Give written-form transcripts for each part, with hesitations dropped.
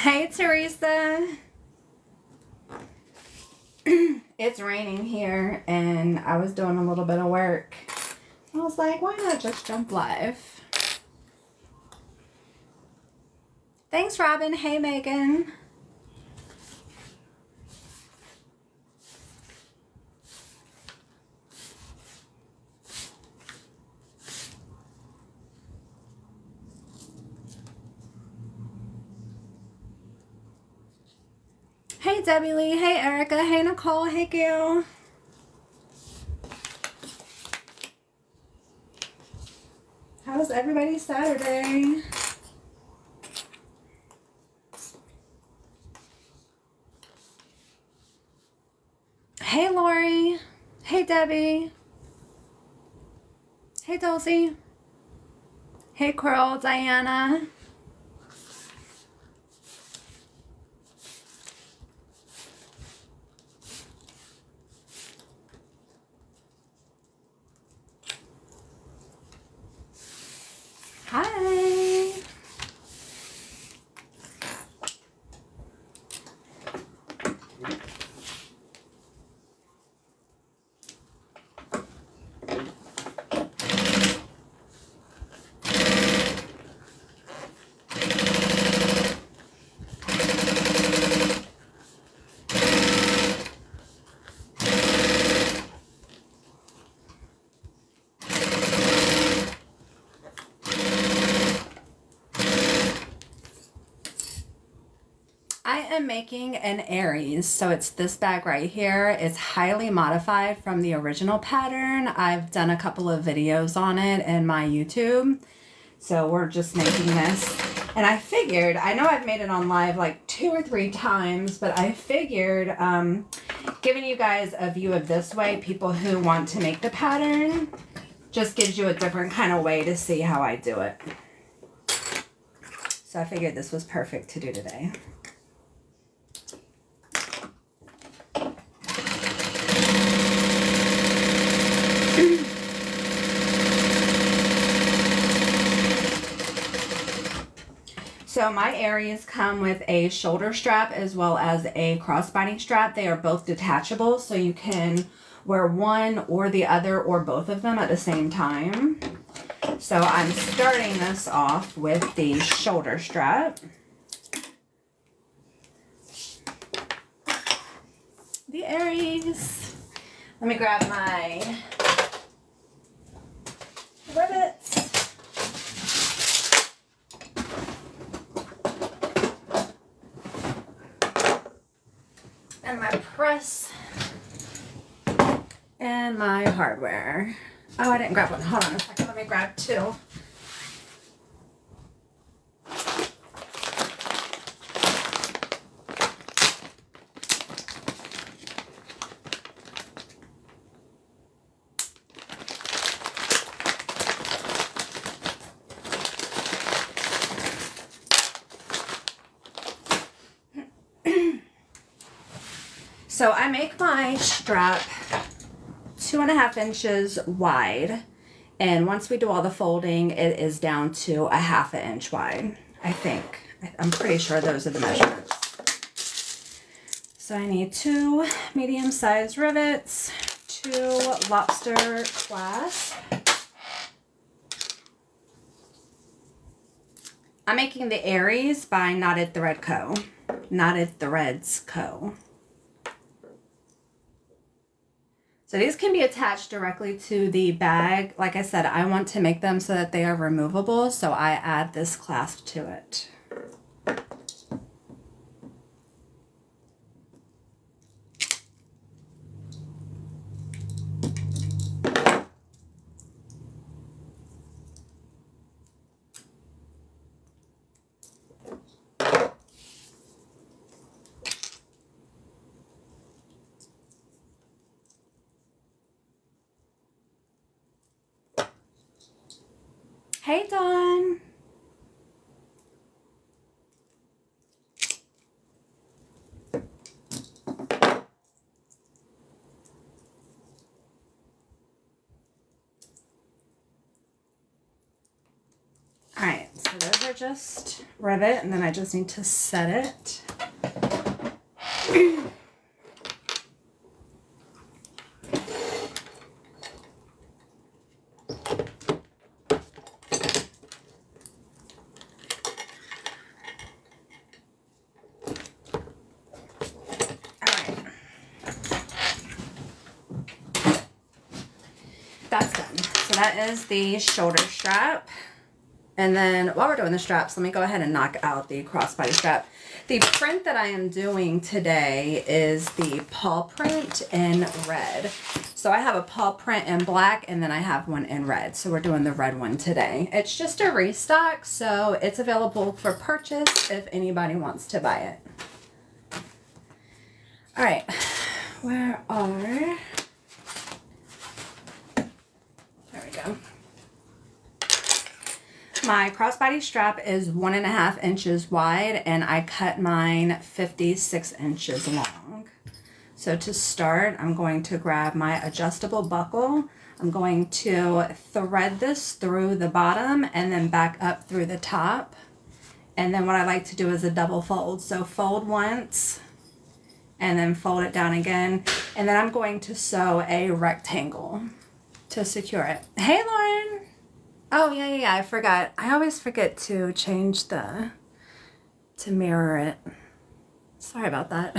Hey, Teresa. It's raining here, and I was doing a little bit of work. I was like, why not just jump live? Thanks, Robin. Hey, Megan. Hey, Debbie Lee. Hey, Erica. Hey, Nicole. Hey, Gail. How's everybody's Saturday? Hey, Lori. Hey, Debbie. Hey, Dulcie. Hey, Coral. Diana. Hi. I am making an Aries, so it's this bag right here. It's highly modified from the original pattern. I've done a couple of videos on it in my YouTube, so we're just making this. And I figured, I know I've made it on live like 2 or 3 times, but I figured giving you guys a view of this way, people who want to make the pattern, just gives you a different kind of way to see how I do it. So I figured this was perfect to do today. So my Aries come with a shoulder strap as well as a crossbody strap. They are both detachable, so you can wear one or the other or both of them at the same time. So I'm starting this off with the shoulder strap. The Aries. Let me grab my rivets. And my press and my hardware. Oh, I didn't grab one. Hold on a second. Let me grab 2. So I make my strap 2.5 inches wide, and once we do all the folding, it is down to 1/2 inch wide, I think. I'm pretty sure those are the measurements. So I need 2 medium-sized rivets, 2 lobster clasps. I'm making the Aries by Knotted Thread Co. Knotted Threads Co. So these can be attached directly to the bag. Like I said, I want to make them so that they are removable, so I add this clasp to it. Hey, Dawn. All right, so those are just rivet, and then I just need to set it. That's done. So that is the shoulder strap. And then while we're doing the straps, let me go ahead and knock out the crossbody strap. The print that I am doing today is the paw print in red. So I have a paw print in black, and then I have one in red. So we're doing the red one today. It's just a restock, so it's available for purchase if anybody wants to buy it. All right, where are... My crossbody strap is 1.5 inches wide, and I cut mine 56 inches long. So to start, I'm going to grab my adjustable buckle. I'm going to thread this through the bottom and then back up through the top. And then what I like to do is a double fold. So fold once and then fold it down again. And then I'm going to sew a rectangle to secure it. Hey, Lauren. Oh, yeah, I forgot. I always forget to change to mirror it. Sorry about that.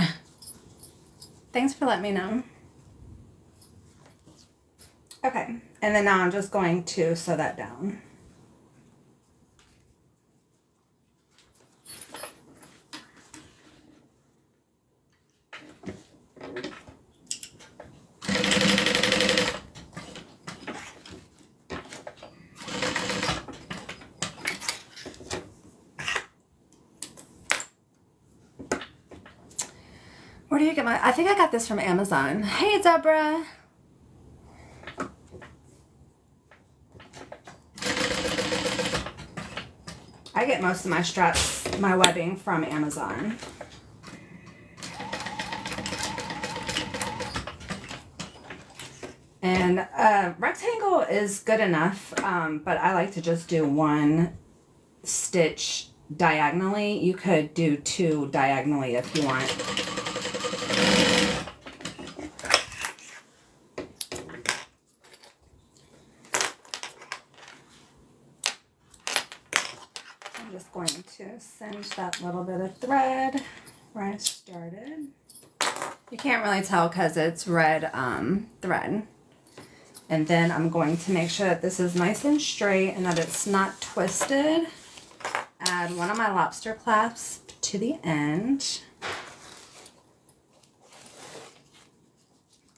Thanks for letting me know. Okay, and then now I'm just going to sew that down. Where do you get my... I think I got this from Amazon. Hey, Deborah. I get most of my straps, my webbing from Amazon. And rectangle is good enough, but I like to just do one stitch diagonally. You could do two diagonally if you want. I'm just going to singe that little bit of thread where I started. You can't really tell because it's red thread. And then I'm going to make sure that this is nice and straight and that it's not twisted. Add one of my lobster clasps to the end.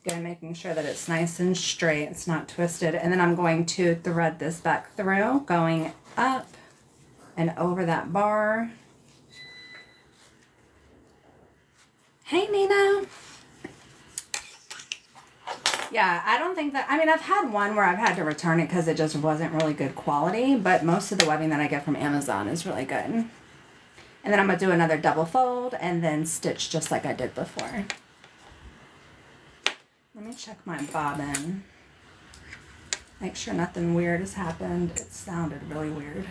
Again, making sure that it's nice and straight, it's not twisted. And then I'm going to thread this back through, going up and over that bar. Hey, Nina. Yeah, I don't think that, I mean, I've had one where I've had to return it because it just wasn't really good quality, but most of the webbing that I get from Amazon is really good. And then I'm going to do another double fold and then stitch just like I did before. Let me check my bobbin. Make sure nothing weird has happened. It sounded really weird.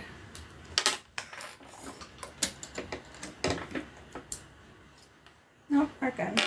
Nope, we're good.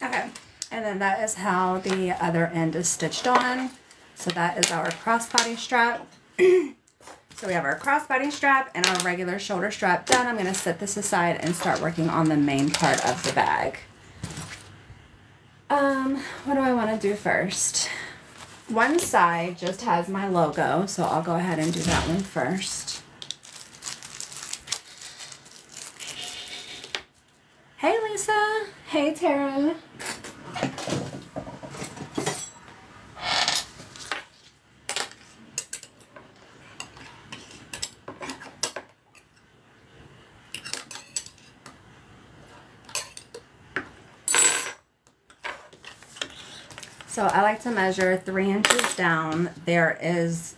Okay, and then that is how the other end is stitched on. So that is our crossbody strap. So we have our crossbody strap and our regular shoulder strap done. I'm going to set this aside and start working on the main part of the bag. What do I want to do first? One side just has my logo, so I'll go ahead and do that one first. Hey Lisa. Hey Tara. So I like to measure 3 inches down. There is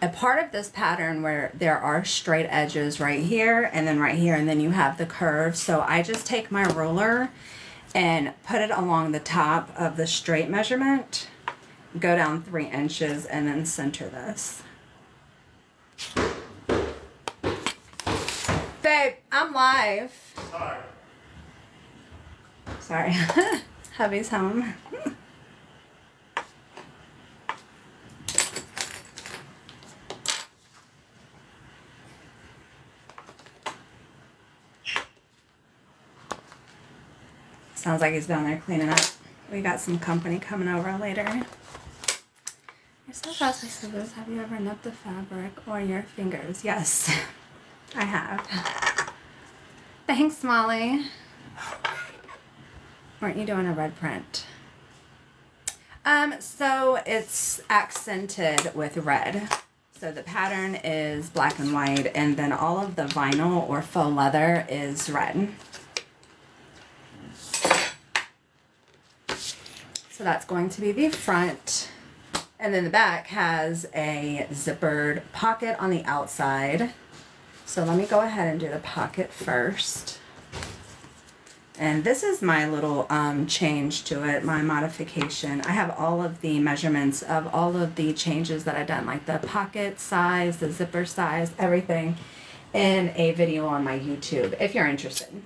a part of this pattern where there are straight edges right here and then you have the curve. So I just take my ruler and put it along the top of the straight measurement, go down 3 inches, and then center this. Babe, I'm live. Sorry. Hubby's home. Sounds like he's down there cleaning up. We got some company coming over later. You're so fast with scissors. Have you ever nipped the fabric or your fingers? Yes, I have. Thanks, Molly. Weren't you doing a red print? So it's accented with red. So the pattern is black and white, and then all of the vinyl or faux leather is red. So that's going to be the front, and then the back has a zippered pocket on the outside. So let me go ahead and do the pocket first. And this is my little change to it, my modification. I have all of the measurements of all of the changes that I've done, like the pocket size, the zipper size, everything, in a video on my YouTube, if you're interested.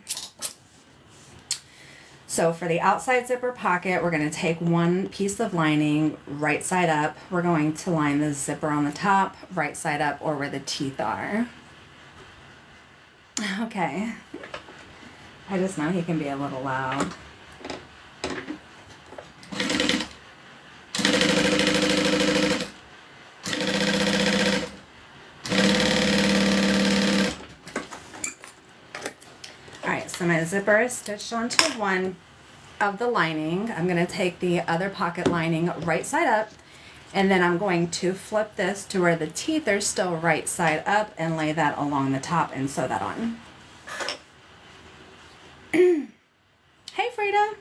So for the outside zipper pocket, we're going to take one piece of lining right side up. We're going to line the zipper on the top, right side up, or where the teeth are. Okay. I just know he can be a little loud. Alright, so my zipper is stitched onto one of the lining. I'm going to take the other pocket lining right side up, and then I'm going to flip this to where the teeth are still right side up and lay that along the top and sew that on. Hey Frida.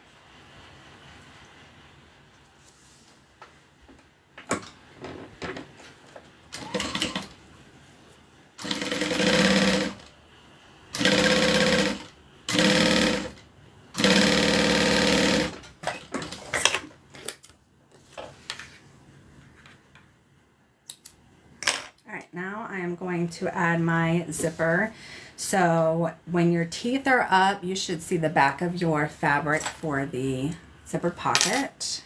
Alright, now I am going to add my zipper. So when your teeth are up, you should see the back of your fabric for the zipper pocket.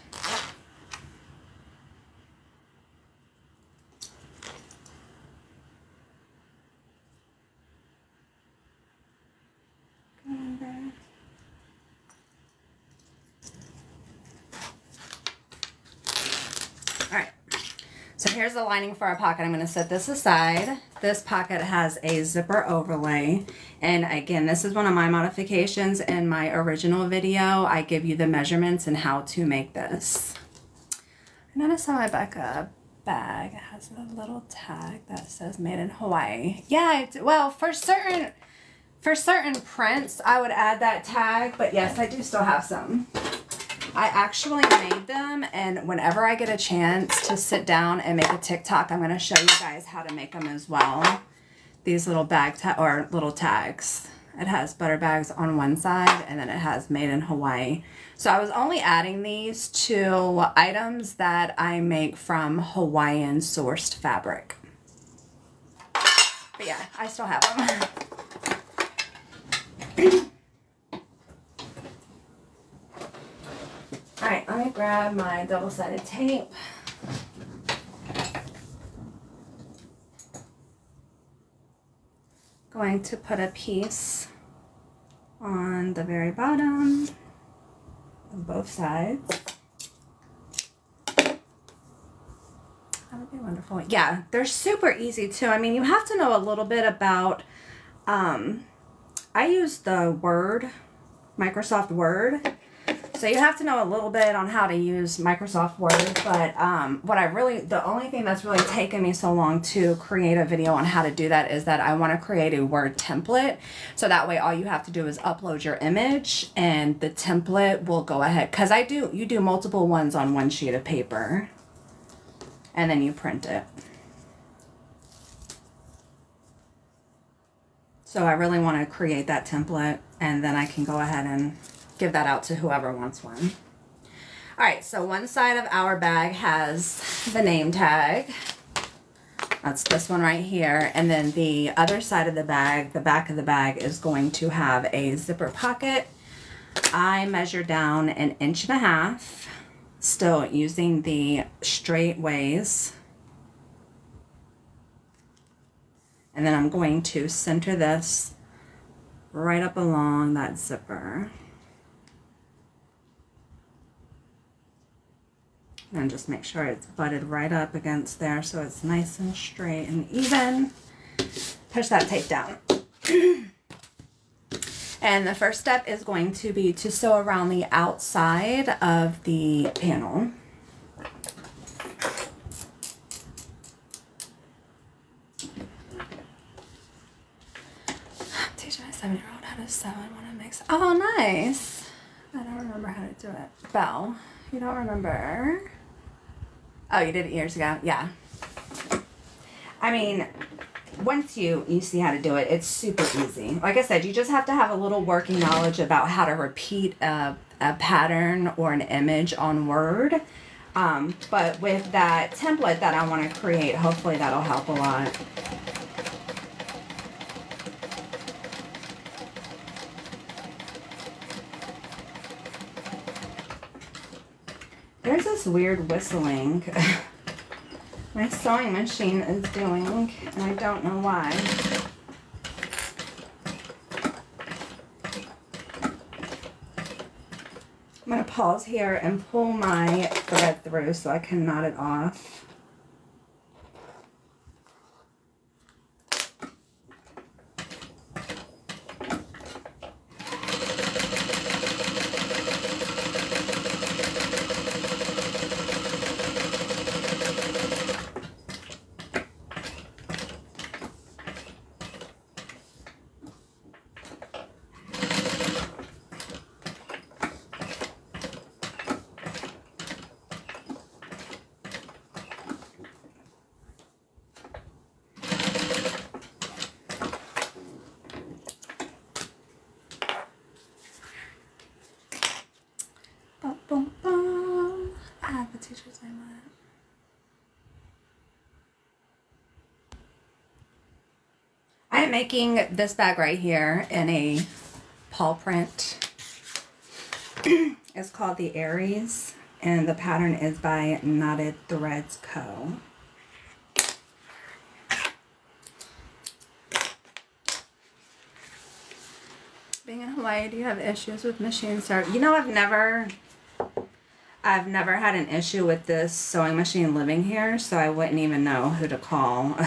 Alright, so here's the lining for our pocket. I'm going to set this aside. This pocket has a zipper overlay, and again, this is one of my modifications. In my original video, I give you the measurements and how to make this. I noticed how my Becca bag has a little tag that says made in Hawaii. Yeah, well, for certain prints, I would add that tag, but yes, I do still have some. I actually made them, and whenever I get a chance to sit down and make a TikTok, I'm going to show you guys how to make them as well. These little little tags. It has butter bags on one side, and then it has made in Hawaii. So I was only adding these to items that I make from Hawaiian sourced fabric. But yeah, I still have them. Alright, let me grab my double-sided tape. Going to put a piece on the very bottom. on both sides. That would be wonderful. Yeah, they're super easy too. I mean, you have to know a little bit about, I use the Word, Microsoft Word. So you have to know a little bit on how to use Microsoft Word, but the only thing that's really taken me so long to create a video on how to do that is that I want to create a Word template. So that way all you have to do is upload your image and the template will go ahead. Because you do multiple ones on one sheet of paper and then you print it. So I really want to create that template and then I can go ahead and give that out to whoever wants one. All right, so one side of our bag has the name tag. That's this one right here. And then the other side of the bag, the back of the bag, is going to have a zipper pocket. I measure down 1.5 inches, still using the straight ways. And then I'm going to center this right up along that zipper. And just make sure it's butted right up against there so it's nice and straight and even. Push that tape down. And the first step is going to be to sew around the outside of the panel. I'm teaching my 7-year-old how to sew. I want to mix. Oh, nice. I don't remember how to do it. Belle, you don't remember? Oh, you did it years ago? Yeah. I mean, once you see how to do it, it's super easy. Like I said, you just have to have a little working knowledge about how to repeat a pattern or an image on Word. But with that template that I want to create, hopefully that'll help a lot. There's this weird whistling my sewing machine is doing, and I don't know why. I'm going to pause here and pull my thread through so I can knot it off. Boom, boom. I have the teacher's name on it. I am making this bag right here in a paw print. It's called the Aries, and the pattern is by Knotted Threads Co. Being in Hawaii, do you have issues with machine start? You know, I've never had an issue with this sewing machine living here, so I wouldn't even know who to call.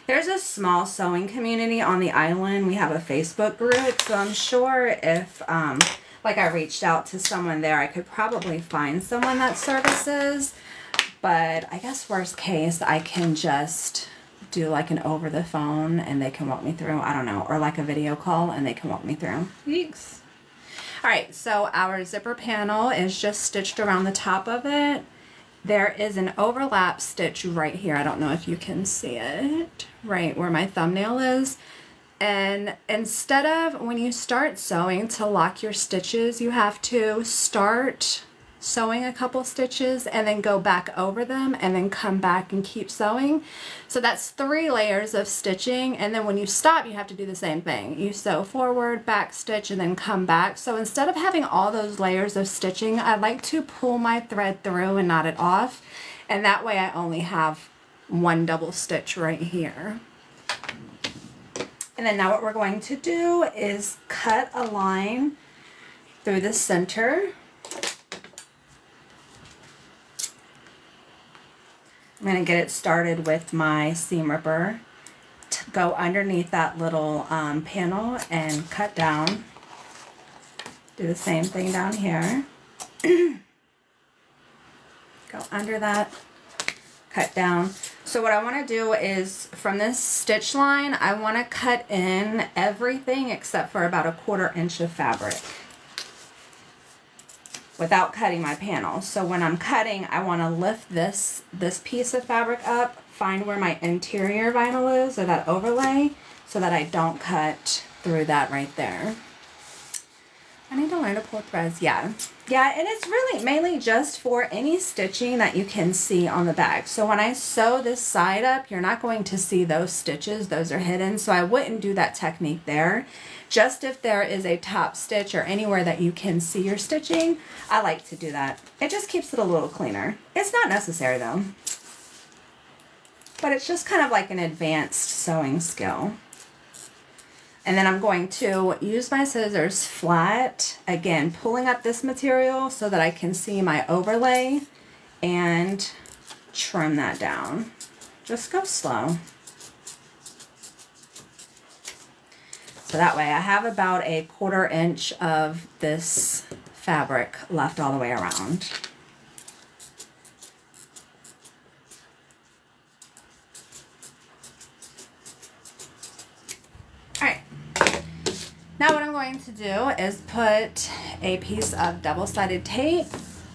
There's a small sewing community on the island. We have a Facebook group, so I'm sure if like I reached out to someone there, I could probably find someone that services. But I guess worst case, I can just do like an over the phone and they can walk me through. I don't know, or like a video call and they can walk me through. Thanks. All right, so our zipper panel is just stitched around the top of it. There is an overlap stitch right here. I don't know if you can see it, right where my thumbnail is. And instead of, when you start sewing, to lock your stitches, you have to start sewing a couple stitches and then go back over them and then come back and keep sewing. So that's 3 layers of stitching, and then when you stop you have to do the same thing. You sew forward, back stitch, and then come back. So instead of having all those layers of stitching, I like to pull my thread through and knot it off, and that way I only have 1 double stitch right here. And then now what we're going to do is cut a line through the center. I'm going to get it started with my seam ripper. Go underneath that little panel and cut down. Do the same thing down here. Go under that, cut down. So what I want to do is from this stitch line, I want to cut in everything except for about 1/4 inch of fabric without cutting my panel. So when I'm cutting, I want to lift this piece of fabric up, find where my interior vinyl is or that overlay so that I don't cut through that right there. I need to learn to pull threads. Yeah, and it's really mainly just for any stitching that you can see on the bag. So when I sew this side up, you're not going to see those stitches. Those are hidden, so I wouldn't do that technique there. Just if there is a top stitch or anywhere that you can see your stitching, I like to do that. It just keeps it a little cleaner. It's not necessary though, but it's just kind of like an advanced sewing skill. And then I'm going to use my scissors flat, again, pulling up this material so that I can see my overlay and trim that down. Just go slow. So that way I have about 1/4 inch of this fabric left all the way around. Now what I'm going to do is put a piece of double-sided tape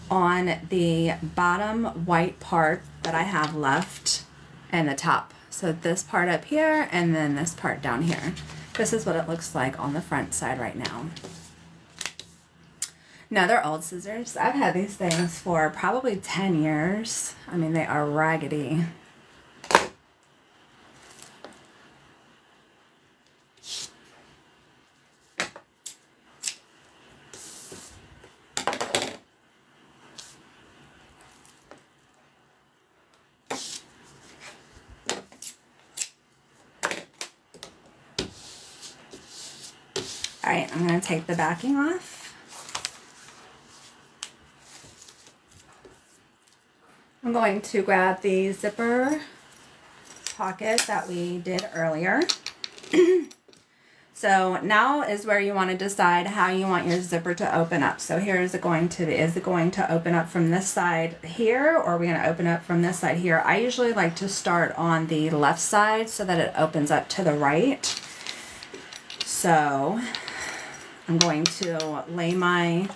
on the bottom white part that I have left and the top. So this part up here and then this part down here. This is what it looks like on the front side right now. No, they're old scissors. I've had these things for probably 10 years. I mean, they are raggedy. Alright, I'm going to take the backing off. I'm going to grab the zipper pocket that we did earlier. So now is where you want to decide how you want your zipper to open up. So here is it going to be, is it going to open up from this side here, or are we going to open up from this side here? I usually like to start on the left side so that it opens up to the right. So I'm going to lay my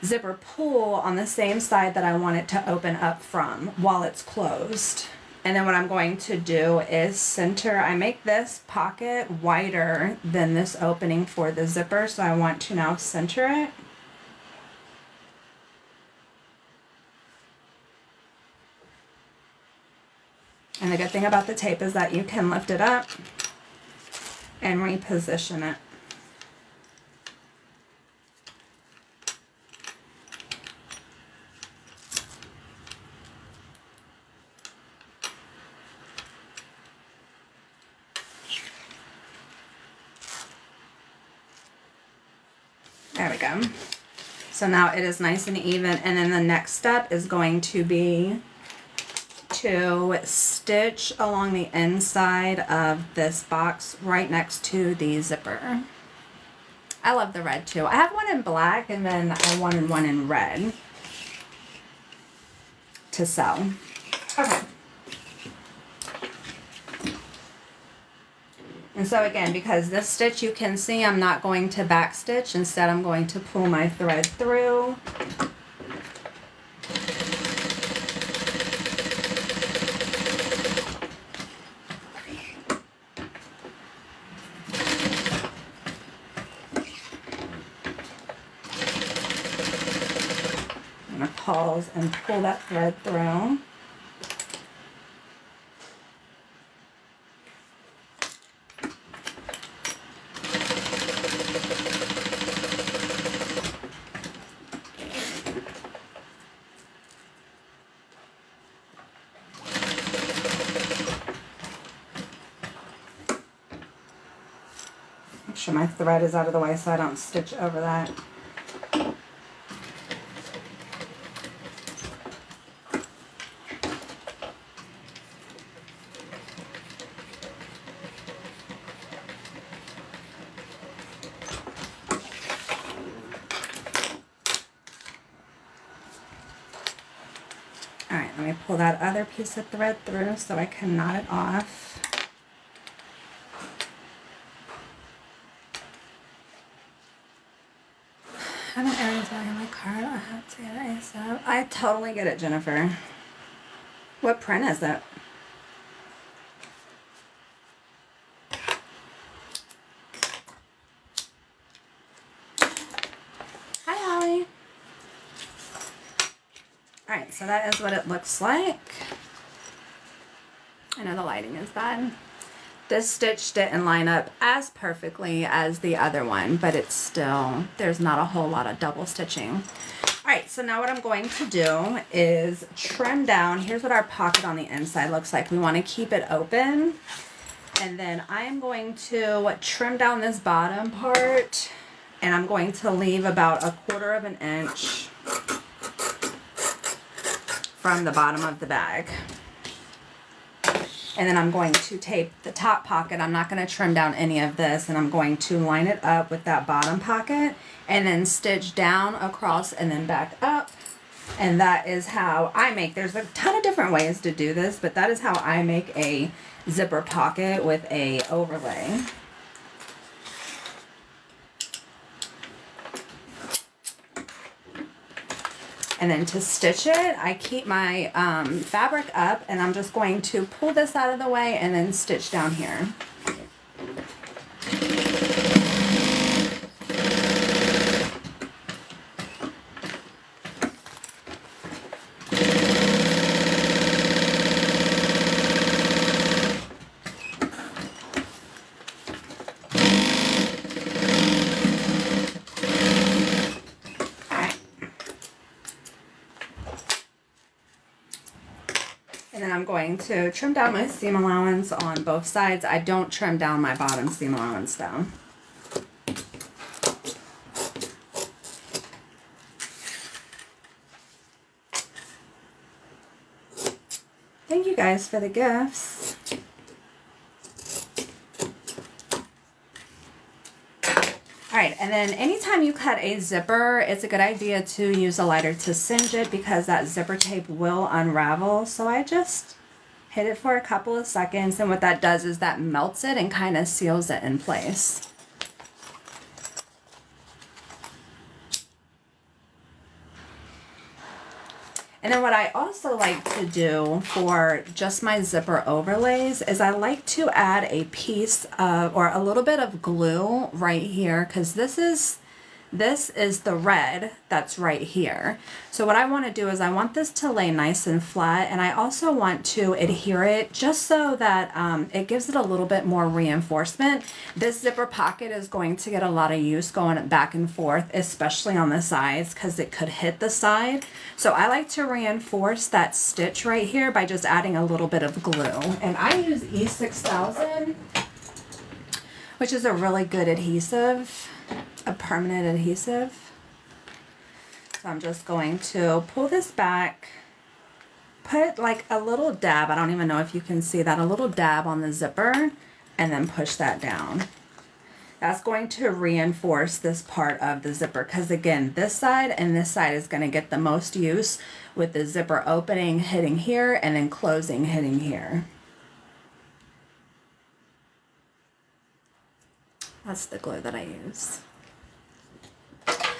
zipper pull on the same side that I want it to open up from while it's closed. And then what I'm going to do is center, I make this pocket wider than this opening for the zipper, so I want to now center it. And the good thing about the tape is that you can lift it up and reposition it. There we go. So now it is nice and even, and then the next step is going to be to stitch along the inside of this box right next to the zipper. I love the red too. I have one in black and then I wanted one in red to sew. Okay. And so again, because this stitch you can see, I'm not going to back stitch. Instead, I'm going to pull my thread through. I'm going to pause and pull that thread through. Make sure my thread is out of the way so I don't stitch over that. Let me pull that other piece of thread through so I can knot it off. I'm an Aries bag in my card. I have to get it ASAP. I totally get it, Jennifer. What print is it? Hi, Holly. Alright, so that is what it looks like. I know the lighting is bad. This stitch didn't line up as perfectly as the other one, but it's still, there's not a whole lot of double stitching. Alright, so now what I'm going to do is trim down. Here's what our pocket on the inside looks like. We want to keep it open. And then I am going to trim down this bottom part, and I'm going to leave about 1/4 of an inch from the bottom of the bag. And then I'm going to tape the top pocket. I'm not going to trim down any of this, and I'm going to line it up with that bottom pocket and then stitch down across and then back up. And that is how I make, there's a ton of different ways to do this, but that is how I make a zipper pocket with a overlay. And then to stitch it, I keep my fabric up, and I'm just going to pull this out of the way and then stitch down here. I'm going to trim down my seam allowance on both sides. I don't trim down my bottom seam allowance though. Thank you guys for the gifts. Alright, and then anytime you cut a zipper, it's a good idea to use a lighter to singe it because that zipper tape will unravel. So I just hit it for a couple of seconds, and what that does is that melts it and kind of seals it in place. And then what I also like to do for just my zipper overlays is I like to add a piece of, or a little bit of glue right here, because this is the red that's right here. So what I want to do is I want this to lay nice and flat, and I also want to adhere it just so that it gives it a little bit more reinforcement. This zipper pocket is going to get a lot of use going back and forth, especially on the sides, because it could hit the side. So I like to reinforce that stitch right here by just adding a little bit of glue. And I use E6000, which is a really good adhesive. A permanent adhesive. So I'm just going to pull this back, put like a little dab, I don't even know if you can see that, a little dab on the zipper, and then push that down. That's going to reinforce this part of the zipper, because again, this side and this side is going to get the most use with the zipper opening hitting here and then closing hitting here. That's the glue that I use.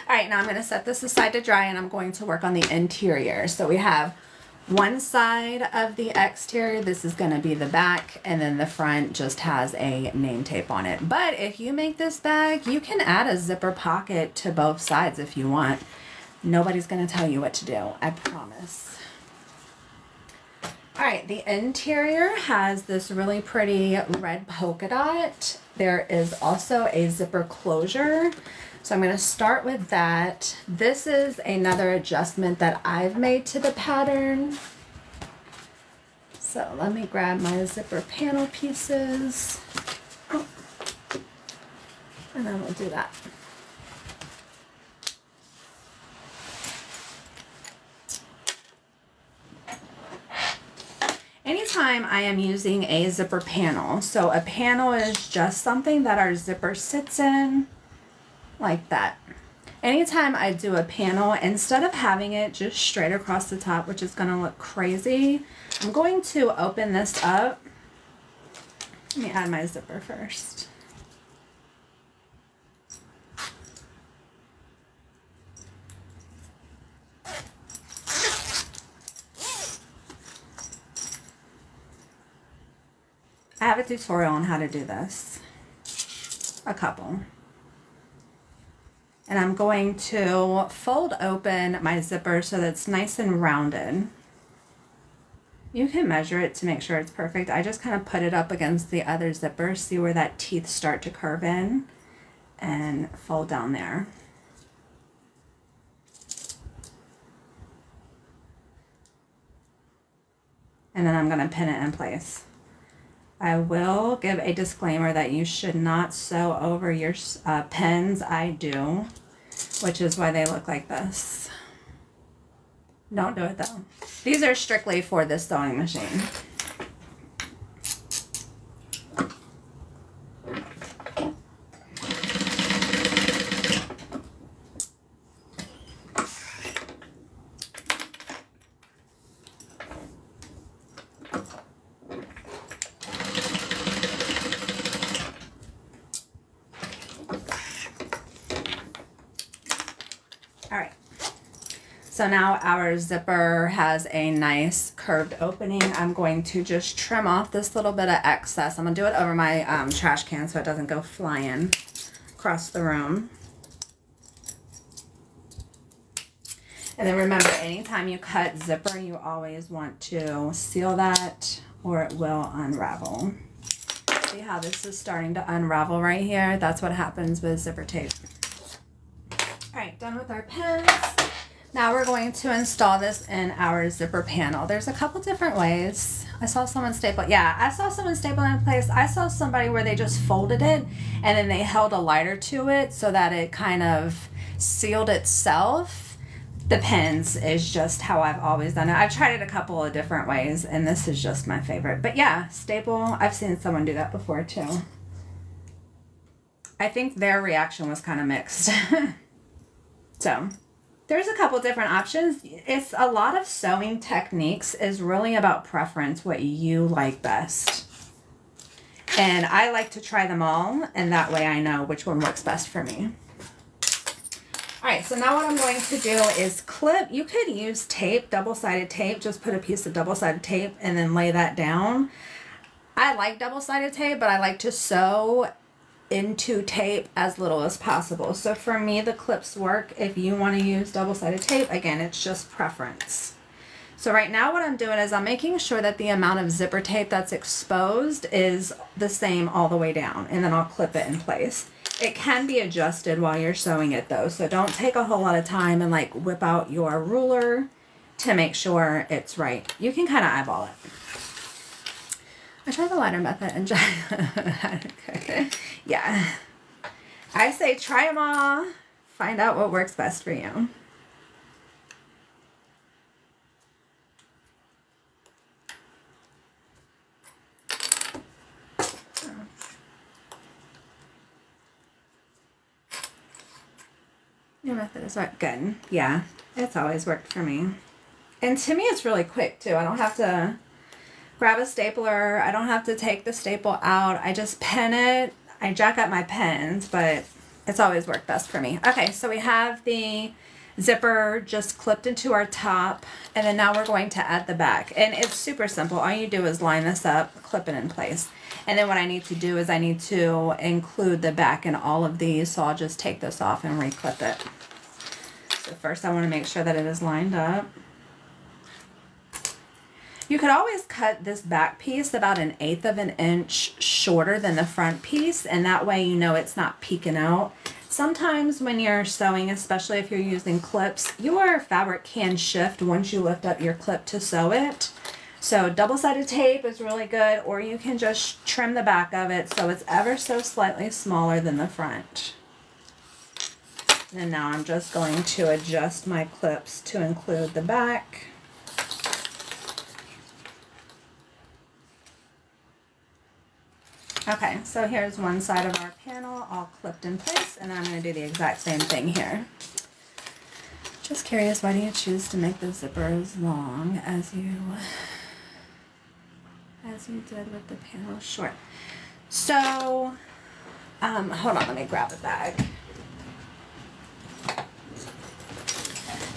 Alright, now I'm going to set this aside to dry, and I'm going to work on the interior. So we have one side of the exterior, this is going to be the back, and then the front just has a name tape on it. But if you make this bag, you can add a zipper pocket to both sides if you want. Nobody's going to tell you what to do, I promise. Alright, the interior has this really pretty red polka dot. There is also a zipper closure. So I'm going to start with that. This is another adjustment that I've made to the pattern. So let me grab my zipper panel pieces. Oh. And then we'll do that. Anytime I am using a zipper panel, so a panel is just something that our zipper sits in, like that. anytime I do a panel, instead of having it just straight across the top, which is going to look crazy, I'm going to open this up. Let me add my zipper first. I have a tutorial on how to do this, a couple. And I'm going to fold open my zipper so that it's nice and rounded. You can measure it to make sure it's perfect. I just kind of put it up against the other zipper, see where that teeth start to curve in, and fold down there. And then I'm going to pin it in place. I will give a disclaimer that you should not sew over your pins. I do, which is why they look like this. Don't do it though. These are strictly for this sewing machine. All right, so now our zipper has a nice curved opening. I'm going to just trim off this little bit of excess. I'm gonna do it over my trash can so it doesn't go flying across the room. And then remember, anytime you cut zipper, you always want to seal that or it will unravel. See how this is starting to unravel right here? That's what happens with zipper tape. All right, done with our pins. Now we're going to install this in our zipper panel. There's a couple different ways. I saw someone staple, yeah, I saw someone staple in place. I saw somebody where they just folded it and then they held a lighter to it so that it kind of sealed itself. The pins is just how I've always done it. I've tried it a couple of different ways and this is just my favorite. But yeah, staple, I've seen someone do that before too. I think their reaction was kind of mixed. So there's a couple different options. It's a lot of sewing techniques is really about preference, what you like best. And I like to try them all, and that way I know which one works best for me. All right, so now what I'm going to do is clip. You could use tape, double-sided tape, just put a piece of double-sided tape and then lay that down. I like double-sided tape, but I like to sew into tape as little as possible. So for me, the clips work. If you want to use double-sided tape, again, it's just preference. So right now what I'm doing is I'm making sure that the amount of zipper tape that's exposed is the same all the way down, and then I'll clip it in place. It can be adjusted while you're sewing it though, so don't take a whole lot of time and like whip out your ruler to make sure it's right. You can kind of eyeball it. I tried the lighter method and yeah. I say try them all, find out what works best for you. Your method is right. Good. Yeah, it's always worked for me. And to me, it's really quick too. I don't have to grab a stapler. I don't have to take the staple out. I just pin it. I jack up my pins, but it's always worked best for me. Okay, so we have the zipper just clipped into our top, and then now we're going to add the back. And it's super simple. All you do is line this up, clip it in place. And then what I need to do is I need to include the back in all of these, so I'll just take this off and re-clip it. So first I want to make sure that it is lined up. You could always cut this back piece about 1/8 of an inch shorter than the front piece, and that way you know it's not peeking out. Sometimes when you're sewing, especially if you're using clips, your fabric can shift once you lift up your clip to sew it. So double-sided tape is really good, or you can just trim the back of it so it's ever so slightly smaller than the front. And now I'm just going to adjust my clips to include the back. Okay, so here's one side of our panel all clipped in place, and then I'm going to do the exact same thing here. Just curious, why do you choose to make the zipper as long as you did with the panel short? So, hold on, let me grab a bag.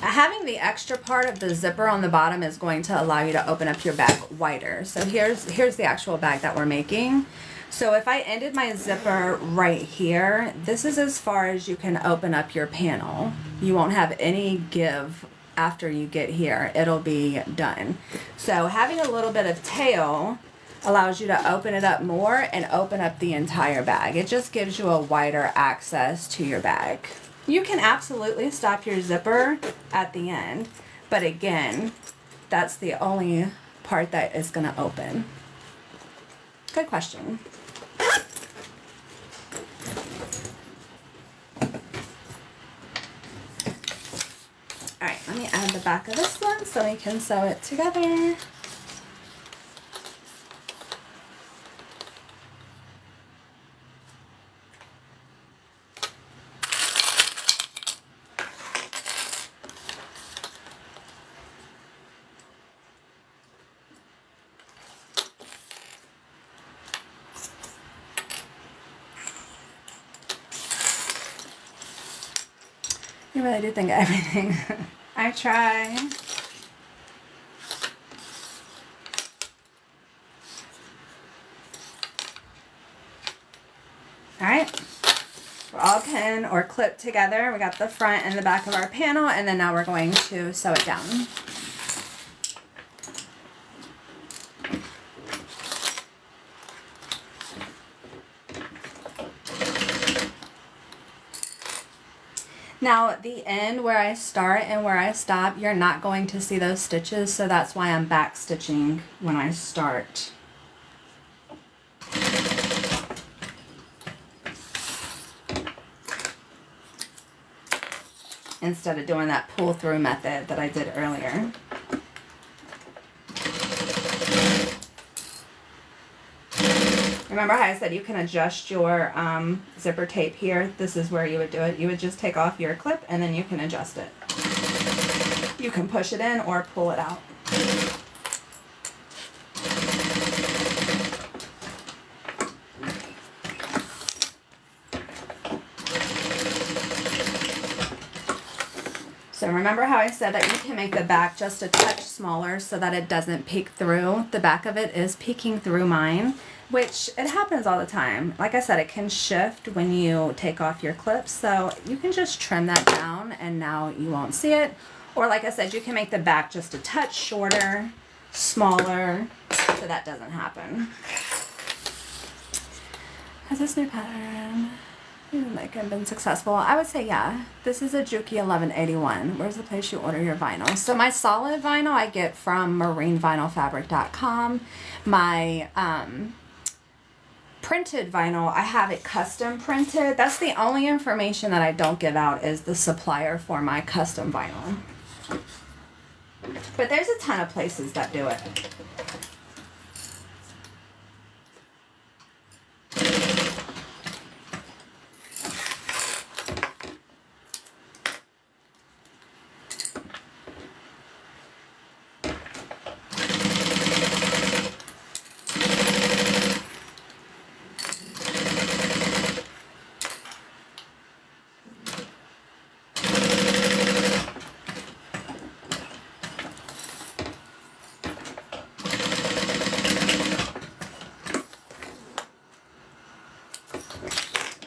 Having the extra part of the zipper on the bottom is going to allow you to open up your bag wider. So here's the actual bag that we're making. So if I ended my zipper right here, this is as far as you can open up your panel. You won't have any give after you get here. It'll be done. So having a little bit of tail allows you to open it up more and open up the entire bag. It just gives you a wider access to your bag. You can absolutely stop your zipper at the end, but again, that's the only part that is going to open. Good question. All right, let me add the back of this one so we can sew it together. You really do think of everything. I try. All right. We're all pinned or clipped together. We got the front and the back of our panel, and then now we're going to sew it down. Now at the end where I start and where I stop, you're not going to see those stitches, so that's why I'm back stitching when I start. Instead of doing that pull through method that I did earlier. Remember how I said you can adjust your zipper tape here? This is where you would do it. You would just take off your clip and then you can adjust it. You can push it in or pull it out. So remember how I said that you can make the back just a touch smaller so that it doesn't peek through? The back of it is peeking through mine, which it happens all the time. Like I said, it can shift when you take off your clips, so you can just trim that down and now you won't see it. Or like I said, you can make the back just a touch shorter, smaller, so that doesn't happen. Has this new pattern been successful? I would say yeah. This is a Juki 1181. Where's the place you order your vinyl? So my solid vinyl I get from marinevinylfabric.com. My printed vinyl, I have it custom printed. That's the only information that I don't give out, is the supplier for my custom vinyl. But there's a ton of places that do it.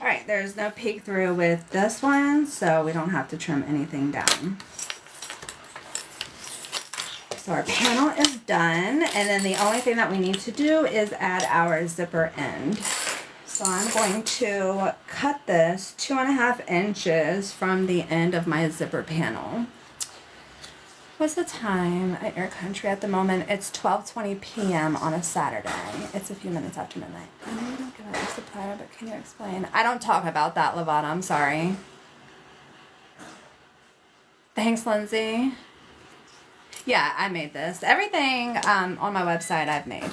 Alright, there's no peek through with this one, so we don't have to trim anything down. So our panel is done, and then the only thing that we need to do is add our zipper end. So I'm going to cut this 2.5 inches from the end of my zipper panel. What's the time at your country at the moment? It's 12:20 p.m. on a Saturday. It's a few minutes after midnight. I know you don't give out your supplier, but can you explain? I don't talk about that, Lavada. I'm sorry. Thanks, Lindsay. Yeah, I made this. Everything on my website I've made.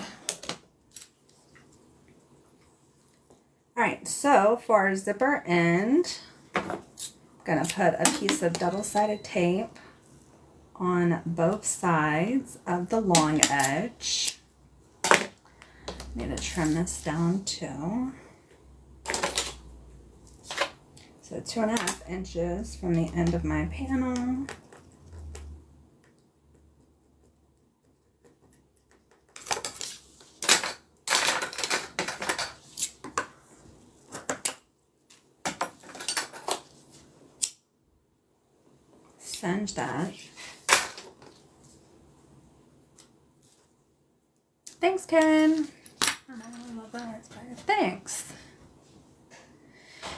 Alright, so for our zipper end, Gonna put a piece of double-sided tape on both sides of the long edge. Need to trim this down too. So 2.5 inches from the end of my panel. Singe that. Thanks, Karen. I love that. Thanks.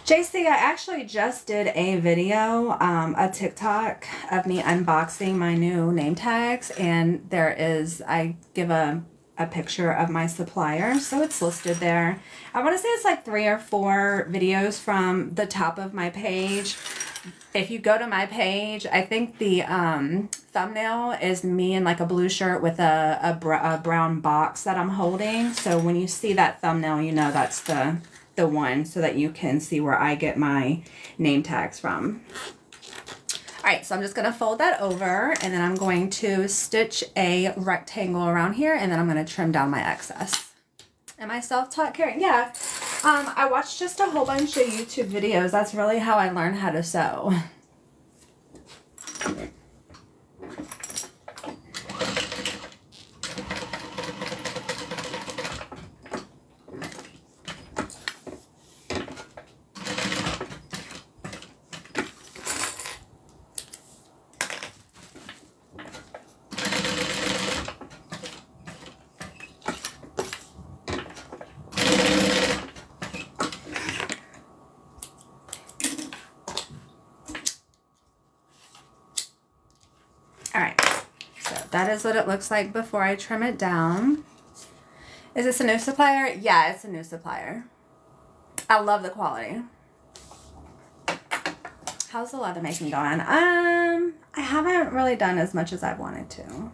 JC, I actually just did a video, a TikTok of me unboxing my new name tags, and there is, I give a picture of my supplier, so it's listed there. I want to say it's like 3 or 4 videos from the top of my page. If you go to my page, I think the thumbnail is me in like a blue shirt with a brown box that I'm holding. So when you see that thumbnail, you know that's the one, so that you can see where I get my name tags from. All right, so I'm just gonna fold that over, and then I'm going to stitch a rectangle around here, and then I'm gonna trim down my excess. Am I self-taught, Karen? Yeah. I watched just a whole bunch of YouTube videos. That's really how I learned how to sew. That is what it looks like before I trim it down. Is this a new supplier? Yeah, it's a new supplier. I love the quality. How's the leather making going? I haven't really done as much as I wanted to.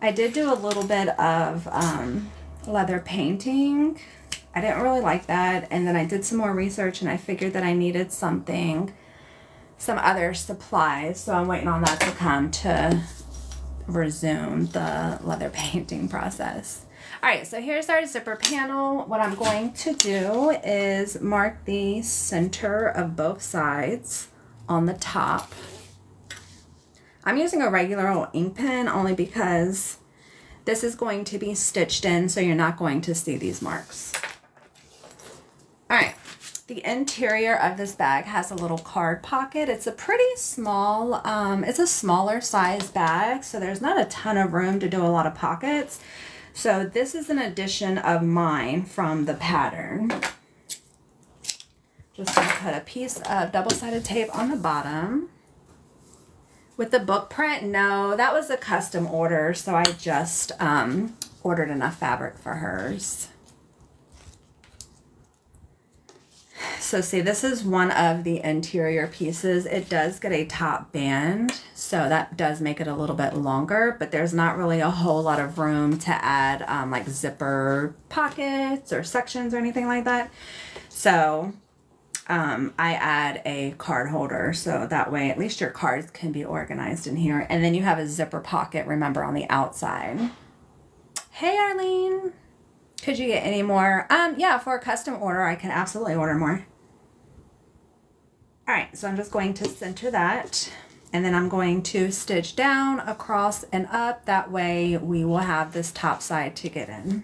I did do a little bit of leather painting. I didn't really like that. And then I did some more research, and I figured that I needed some other supplies. So I'm waiting on that to come to resume the leather painting process. All right, so here's our zipper panel. What I'm going to do is mark the center of both sides on the top. I'm using a regular old ink pen only because this is going to be stitched in, so you're not going to see these marks. All right. The interior of this bag has a little card pocket. It's a pretty small, it's a smaller size bag, so there's not a ton of room to do a lot of pockets. So this is an addition of mine from the pattern. Just gonna put a piece of double-sided tape on the bottom. With the book print, no, that was a custom order, so I just ordered enough fabric for hers. So see, this is one of the interior pieces. It does get a top band, so that does make it a little bit longer, but there's not really a whole lot of room to add like zipper pockets or sections or anything like that. So I add a card holder, so that way at least your cards can be organized in here. And then you have a zipper pocket, remember, on the outside. Hey, Arlene. Could you get any more? Yeah, for a custom order, I can absolutely order more. All right, so I'm just going to center that, and then I'm going to stitch down, across, and up. That way we will have this top side to get in.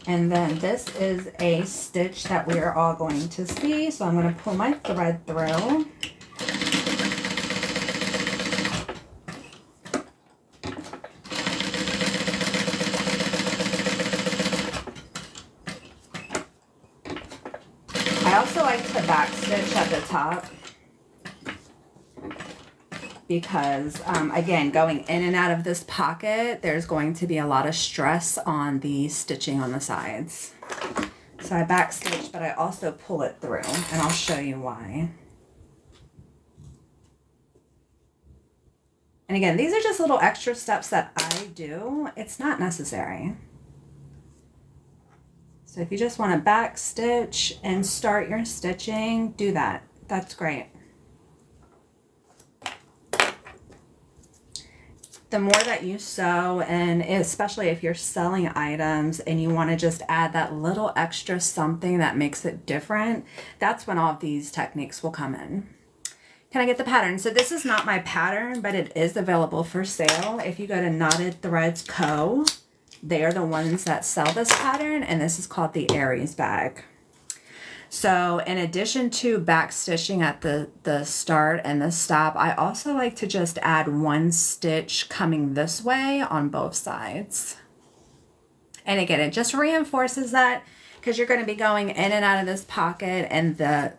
And then this is a stitch that we are all going to see, so I'm going to pull my thread through. I also like to back stitch at the top because, again, going in and out of this pocket, there's going to be a lot of stress on the stitching on the sides. So I back stitch, but I also pull it through, and I'll show you why. And again, these are just little extra steps that I do. It's not necessary. So if you just want to back stitch and start your stitching, do that. That's great. The more that you sew, and especially if you're selling items and you want to just add that little extra something that makes it different, that's when all of these techniques will come in. Can I get the pattern? So this is not my pattern, but it is available for sale. If you go to Knotted Threads Co., they are the ones that sell this pattern, and this is called the Aries bag. So in addition to back stitching at the start and the stop, I also like to just add one stitch coming this way on both sides. And again, it just reinforces that because you're going to be going in and out of this pocket, and the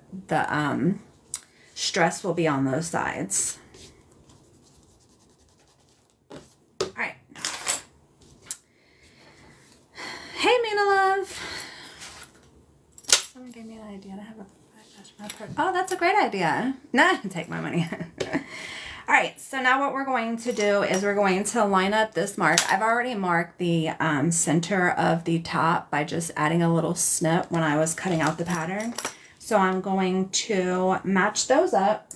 stress will be on those sides. All right. Hey, Mina Love. Someone gave me an idea to have a oh, that's a great idea. Nah, take my money. All right, so now what we're going to do is we're going to line up this mark. I've already marked the center of the top by just adding a little snip when I was cutting out the pattern. So I'm going to match those up.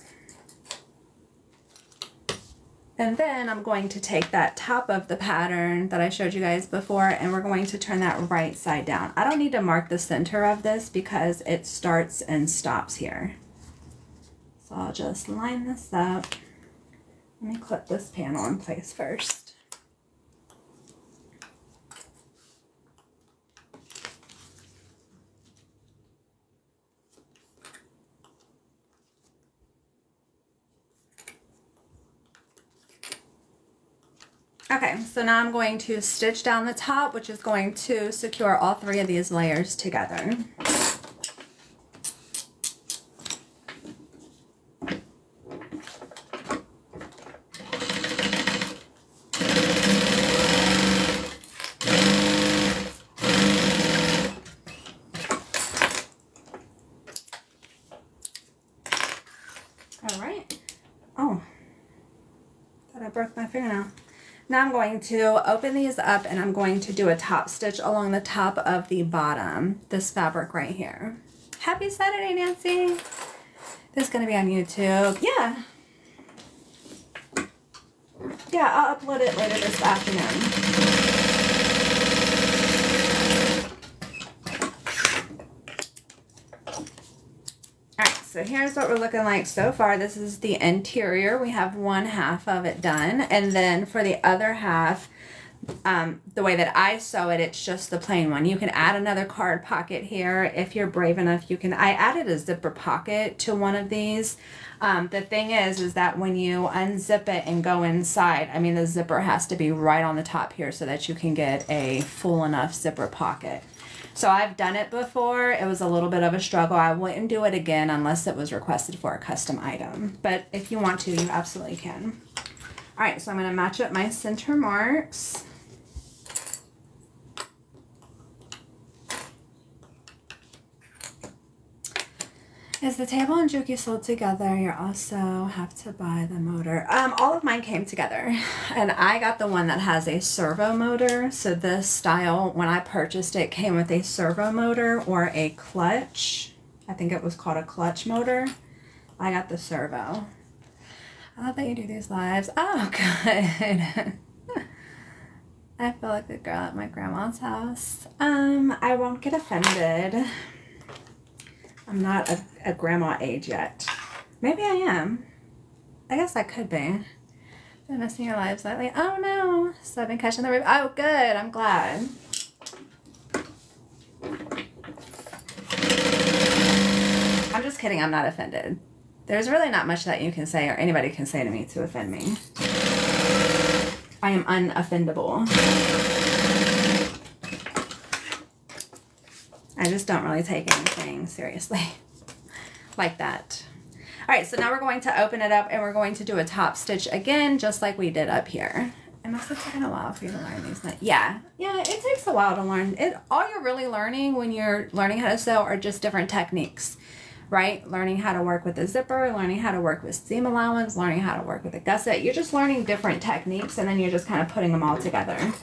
And then I'm going to take that top of the pattern that I showed you guys before, and we're going to turn that right side down. I don't need to mark the center of this because it starts and stops here. So I'll just line this up. Let me clip this panel in place first. Okay, so now I'm going to stitch down the top, which is going to secure all three of these layers together. All right. Oh, thought I broke my fingernail. Now I'm going to open these up, and I'm going to do a top stitch along the top of the bottom, this fabric right here. Happy Saturday, Nancy. This is going to be on YouTube. Yeah. Yeah, I'll upload it later this afternoon. So here's what we're looking like so far. This is the interior. We have one half of it done. And then for the other half, the way that I sew it, it's just the plain one. You can add another card pocket here if you're brave enough. You can. I added a zipper pocket to one of these. The thing is that when you unzip it and go inside, I mean, the zipper has to be right on the top here so that you can get a full enough zipper pocket. So I've done it before. It was a little bit of a struggle. I wouldn't do it again unless it was requested for a custom item. But if you want to, you absolutely can. All right, so I'm going to match up my center marks. Is the table and Juki sold together? You also have to buy the motor. All of mine came together, and I got the one that has a servo motor. So this style, when I purchased it, came with a servo motor or a clutch. I think it was called a clutch motor. I got the servo. I love that you do these lives. Oh, good. I feel like the girl at my grandma's house. I won't get offended. I'm not a grandma age yet. Maybe I am. I guess I could be. Been missing your lives lately. Oh no. So I've been catching the rib. Oh good. I'm glad. I'm just kidding. I'm not offended. There's really not much that you can say or anybody can say to me to offend me. I am unoffendable. I just don't really take anything seriously like that. All right, so now we're going to open it up and we're going to do a top stitch again, just like we did up here. It must have taken a while for you to learn these. Yeah, it takes a while to learn. All you're really learning when you're learning how to sew are just different techniques, right? Learning how to work with a zipper, learning how to work with seam allowance, learning how to work with a gusset. You're just learning different techniques, and then you're just kind of putting them all together.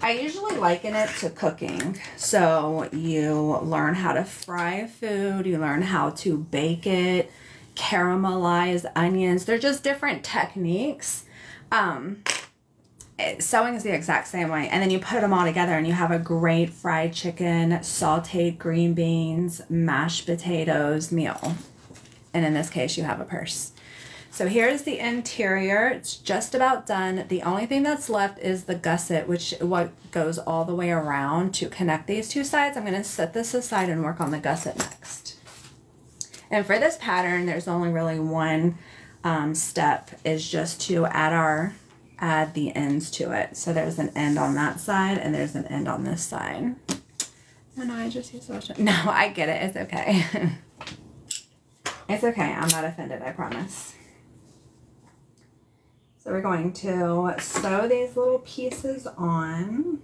I usually liken it to cooking. So you learn how to fry food, you learn how to bake it, caramelize onions. They're just different techniques. Sewing is the exact same way. And then you put them all together and you have a great fried chicken, sauteed green beans, mashed potatoes meal. And in this case, you have a purse. So here's the interior. It's just about done. The only thing that's left is the gusset, which what goes all the way around to connect these two sides. I'm going to set this aside and work on the gusset next. And for this pattern, there's only really one step, is just to add the ends to it. So there's an end on that side and there's an end on this side. And I just use lotion. No, I get it. It's okay. It's okay. I'm not offended, I promise. So we're going to sew these little pieces on.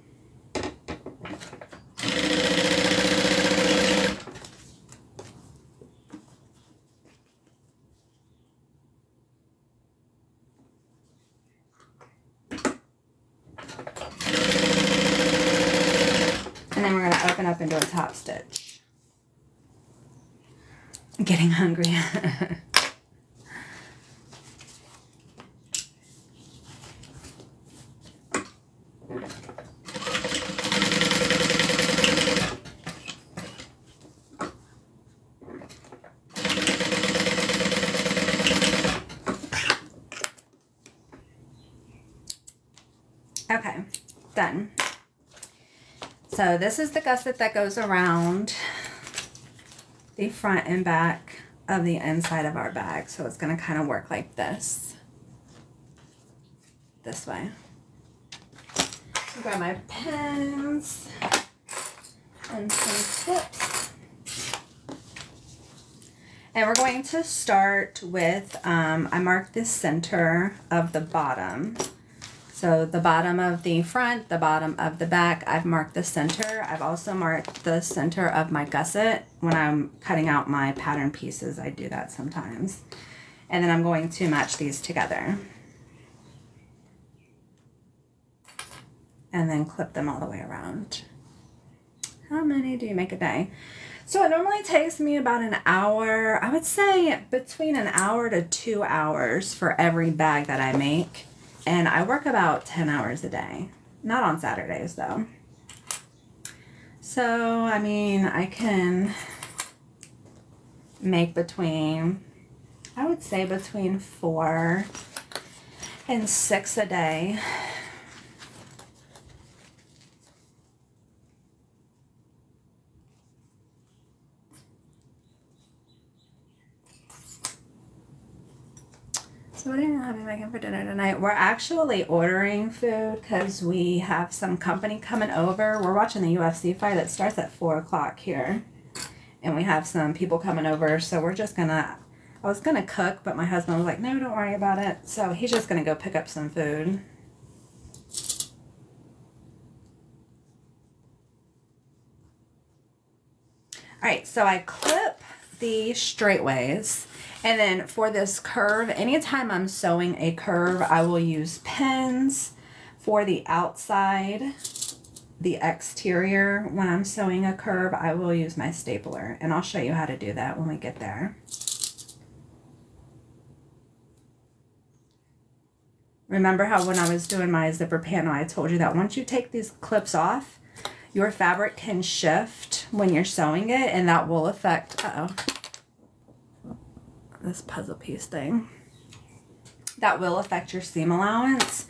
And then we're going to open up and do a top stitch. I'm getting hungry. Okay, done. So this is the gusset that goes around the front and back of the inside of our bag. So it's going to kind of work like this way. I'll grab my pens and some tips. And we're going to start with, I marked the center of the bottom. So the bottom of the front, the bottom of the back, I've marked the center. I've also marked the center of my gusset. When I'm cutting out my pattern pieces, I do that sometimes. And then I'm going to match these together. And then clip them all the way around. How many do you make a day? So it normally takes me about an hour. I would say between an hour to 2 hours for every bag that I make. And I work about 10 hours a day. Not on Saturdays, though. So, I mean, I can make between, I would say between 4 and 6 a day. So what are you having making for dinner tonight? We're actually ordering food because we have some company coming over. We're watching the UFC fight that starts at 4 o'clock here. And we have some people coming over, so we're just gonna, I was gonna cook, but my husband was like, no, don't worry about it. So he's just gonna go pick up some food. All right, so I clip the straightaways. And then for this curve, anytime I'm sewing a curve, I will use pins. For the outside, the exterior, when I'm sewing a curve, I will use my stapler. And I'll show you how to do that when we get there. Remember how when I was doing my zipper panel, I told you that once you take these clips off, your fabric can shift when you're sewing it, and that will affect, this puzzle piece thing, that will affect your seam allowance.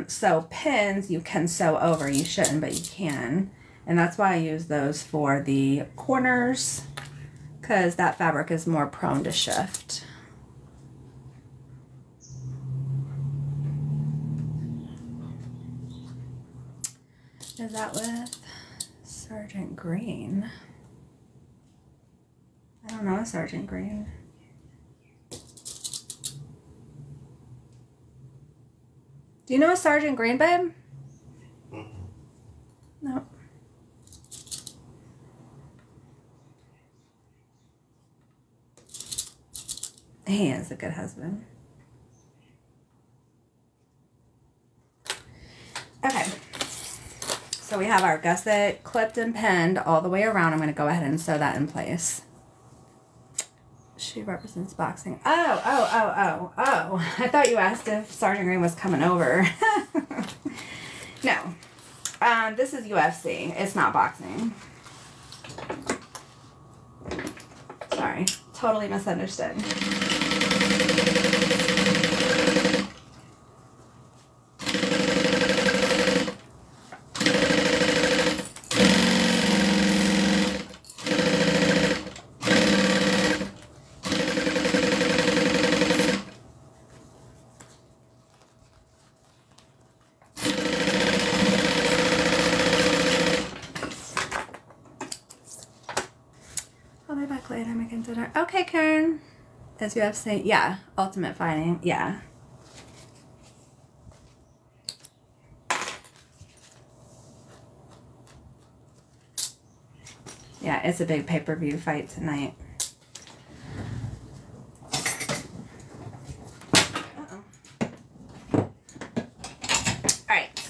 So pins you can sew over. You shouldn't, but you can. And that's why I use those for the corners, because that fabric is more prone to shift. Is that with Sergeant Green? I don't know a Sergeant Green. Do you know a Sergeant Green, babe? No. He is a good husband. Okay. So we have our gusset clipped and pinned all the way around. I'm going to go ahead and sew that in place. She represents boxing. Oh. I thought you asked if Sergeant Green was coming over. No. This is UFC. It's not boxing. Sorry. Totally misunderstood. I'll be back later making dinner. Okay, Karen. As you have said, yeah. Ultimate Fighting, yeah. Yeah, it's a big pay-per-view fight tonight.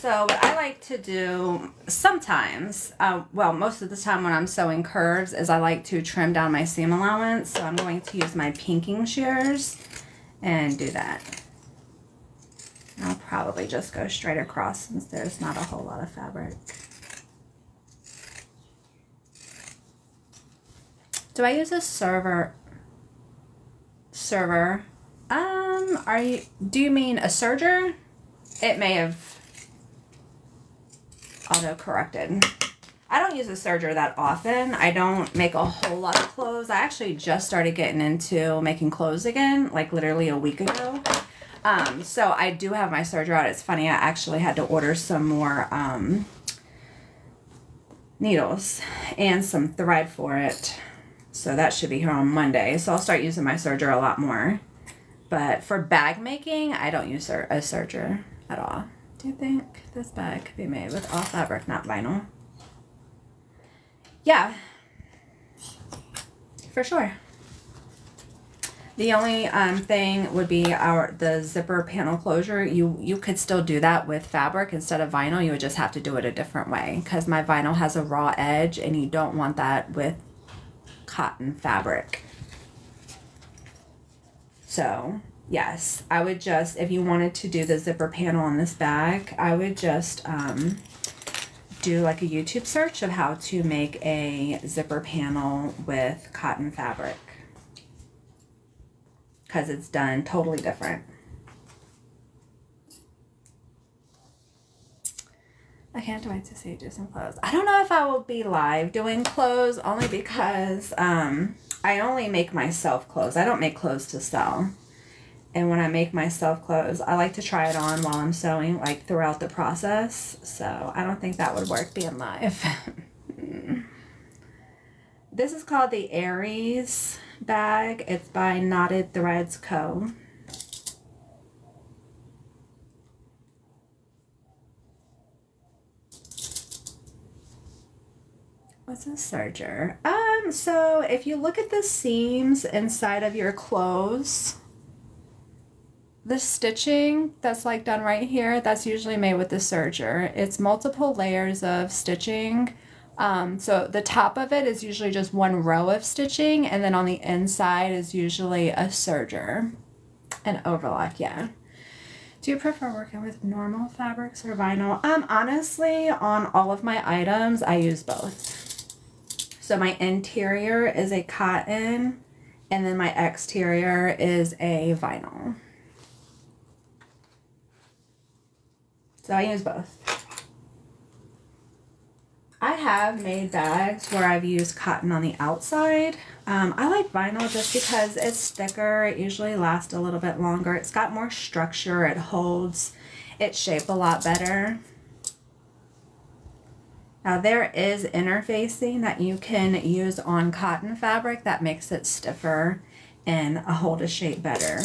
So what I like to do sometimes, well, most of the time when I'm sewing curves, is I like to trim down my seam allowance. So I'm going to use my pinking shears and do that. I'll probably just go straight across since there's not a whole lot of fabric. Do I use a serger? Do you mean a serger? It may have auto-corrected. I don't use a serger that often. I don't make a whole lot of clothes. I actually just started getting into making clothes again, like literally a week ago. So I do have my serger out. It's funny, I actually had to order some more needles and some thread for it. So that should be here on Monday. So I'll start using my serger a lot more. But for bag making, I don't use a serger at all. Do you think this bag could be made with all fabric, not vinyl? Yeah, for sure. The only thing would be the zipper panel closure. You could still do that with fabric instead of vinyl. You would just have to do it a different way because my vinyl has a raw edge and you don't want that with cotton fabric. So yes, I would just, if you wanted to do the zipper panel on this bag, I would just do like a YouTube search of how to make a zipper panel with cotton fabric. Because it's done totally different. I can't wait to see you do some clothes. I don't know if I will be live doing clothes only because I only make myself clothes. I don't make clothes to sell. And when I make myself clothes, I like to try it on while I'm sewing, like throughout the process. So I don't think that would work being live. This is called the Aries bag. It's by Knotted Threads Co. What's a serger? So if you look at the seams inside of your clothes, the stitching that's like done right here, that's usually made with the serger. It's multiple layers of stitching. So the top of it is usually just one row of stitching, and then on the inside is usually a serger. An overlock, yeah. Do you prefer working with normal fabrics or vinyl? Honestly, on all of my items, I use both. So my interior is a cotton, and then my exterior is a vinyl. So I use both. I have made bags where I've used cotton on the outside. I like vinyl just because it's thicker. It usually lasts a little bit longer. It's got more structure. It holds its shape a lot better. Now there is interfacing that you can use on cotton fabric that makes it stiffer and hold a shape better.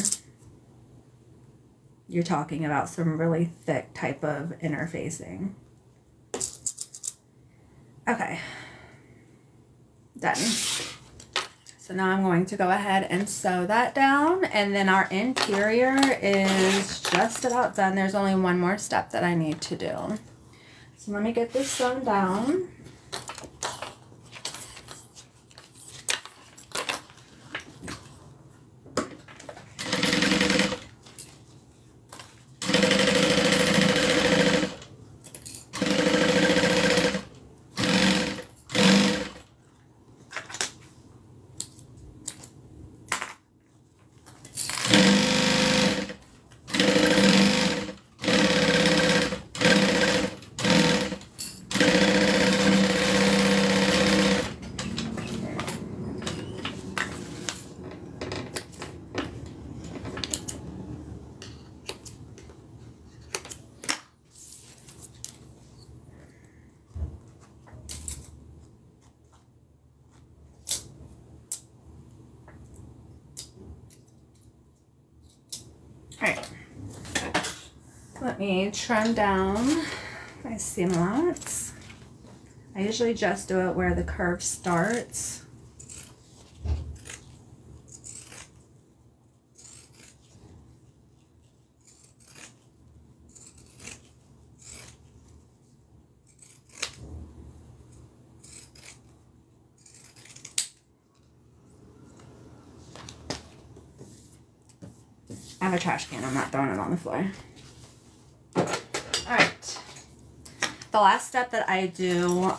You're talking about some really thick type of interfacing. Okay, done. So now I'm going to go ahead and sew that down, and then our interior is just about done. There's only one more step that I need to do. So let me get this sewn down. Alright, let me trim down my seam allowance. I usually just do it where the curve starts. I have a trash can, I'm not throwing it on the floor. Alright. The last step that I do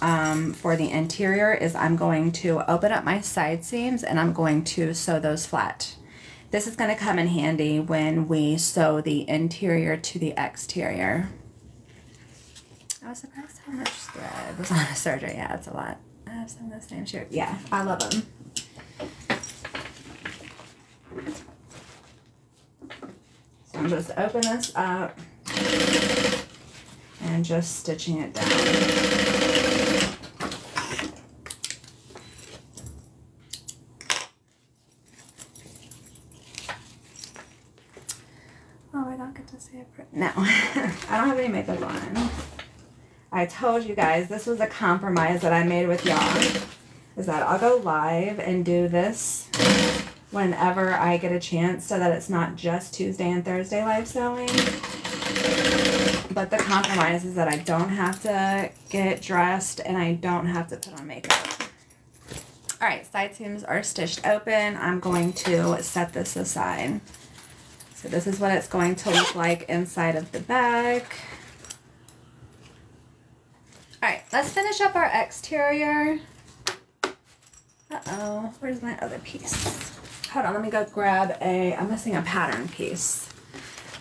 for the interior is I'm going to open up my side seams and I'm going to sew those flat. This is going to come in handy when we sew the interior to the exterior. I was surprised how much thread was on a serger. Yeah, it's a lot. I have some of the same shirt. Yeah, I love them. So I'm just open this up and just stitching it down. Oh, I don't get to see it. No, I don't have any makeup on. I told you guys this was a compromise that I made with y'all, is that I'll go live and do this whenever I get a chance so that it's not just Tuesday and Thursday live sewing. But the compromise is that I don't have to get dressed and I don't have to put on makeup. Alright, side seams are stitched open. I'm going to set this aside. So this is what it's going to look like inside of the bag. Alright, let's finish up our exterior. Uh-oh, where's my other piece? Hold on, let me go grab I'm missing a pattern piece.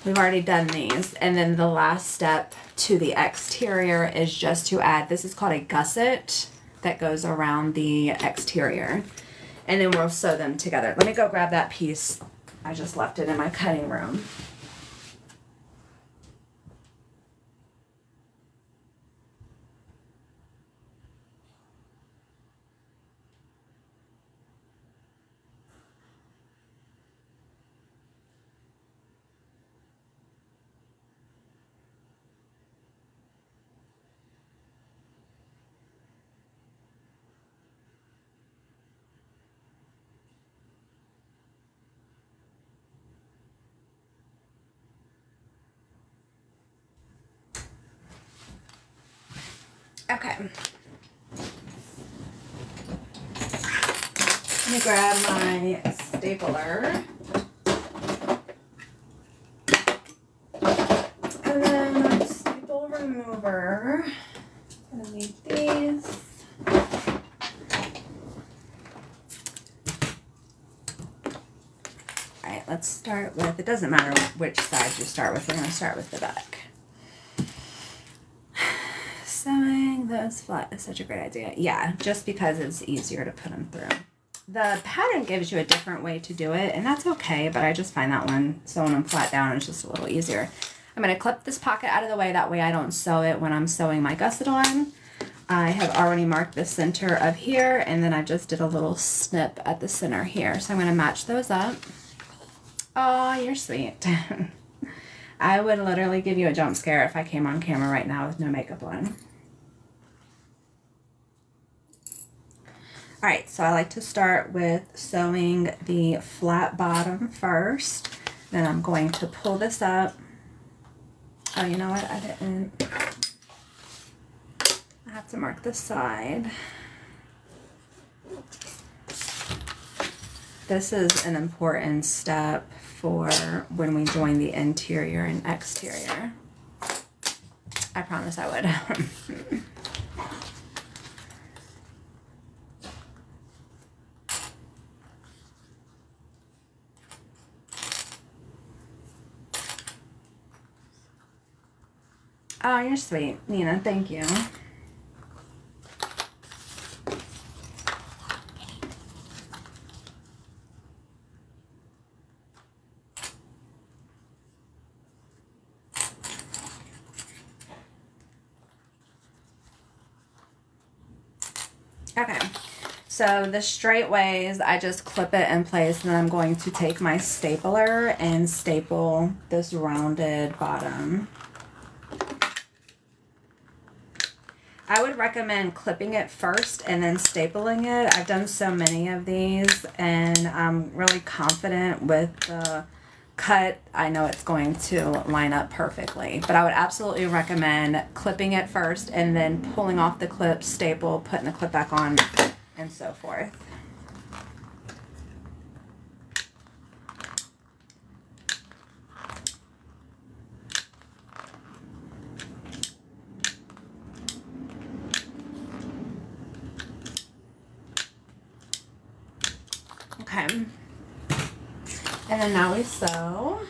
We've already done these. And then the last step to the exterior is just to add, this is called a gusset that goes around the exterior. And then we'll sew them together. Let me go grab that piece. I just left it in my cutting room. Okay. Let me grab my stapler. And then my staple remover. I'm gonna need these. Alright, let's start with, it doesn't matter which side you start with, we're gonna start with the back. Sewing those flat is such a great idea. Yeah, just because it's easier to put them through. The pattern gives you a different way to do it, and that's okay, but I just find that one sewing them flat down is just a little easier. I'm going to clip this pocket out of the way, that way I don't sew it when I'm sewing my gusset on. I have already marked the center of here, and then I just did a little snip at the center here. So I'm going to match those up. Oh, you're sweet. I would literally give you a jump scare if I came on camera right now with no makeup on. Alright, so I like to start with sewing the flat bottom first. Then I'm going to pull this up. Oh, you know what? I didn't. have to mark the side. This is an important step for when we join the interior and exterior. I promise I would. Oh, you're sweet, Nina. Thank you. Okay, so the straightaways, I just clip it in place, and then I'm going to take my stapler and staple this rounded bottom. I would recommend clipping it first and then stapling it. I've done so many of these, and I'm really confident with the cut. I know it's going to line up perfectly, but I would absolutely recommend clipping it first and then pulling off the clip, staple, putting the clip back on, and so forth. Okay, and then now we sew.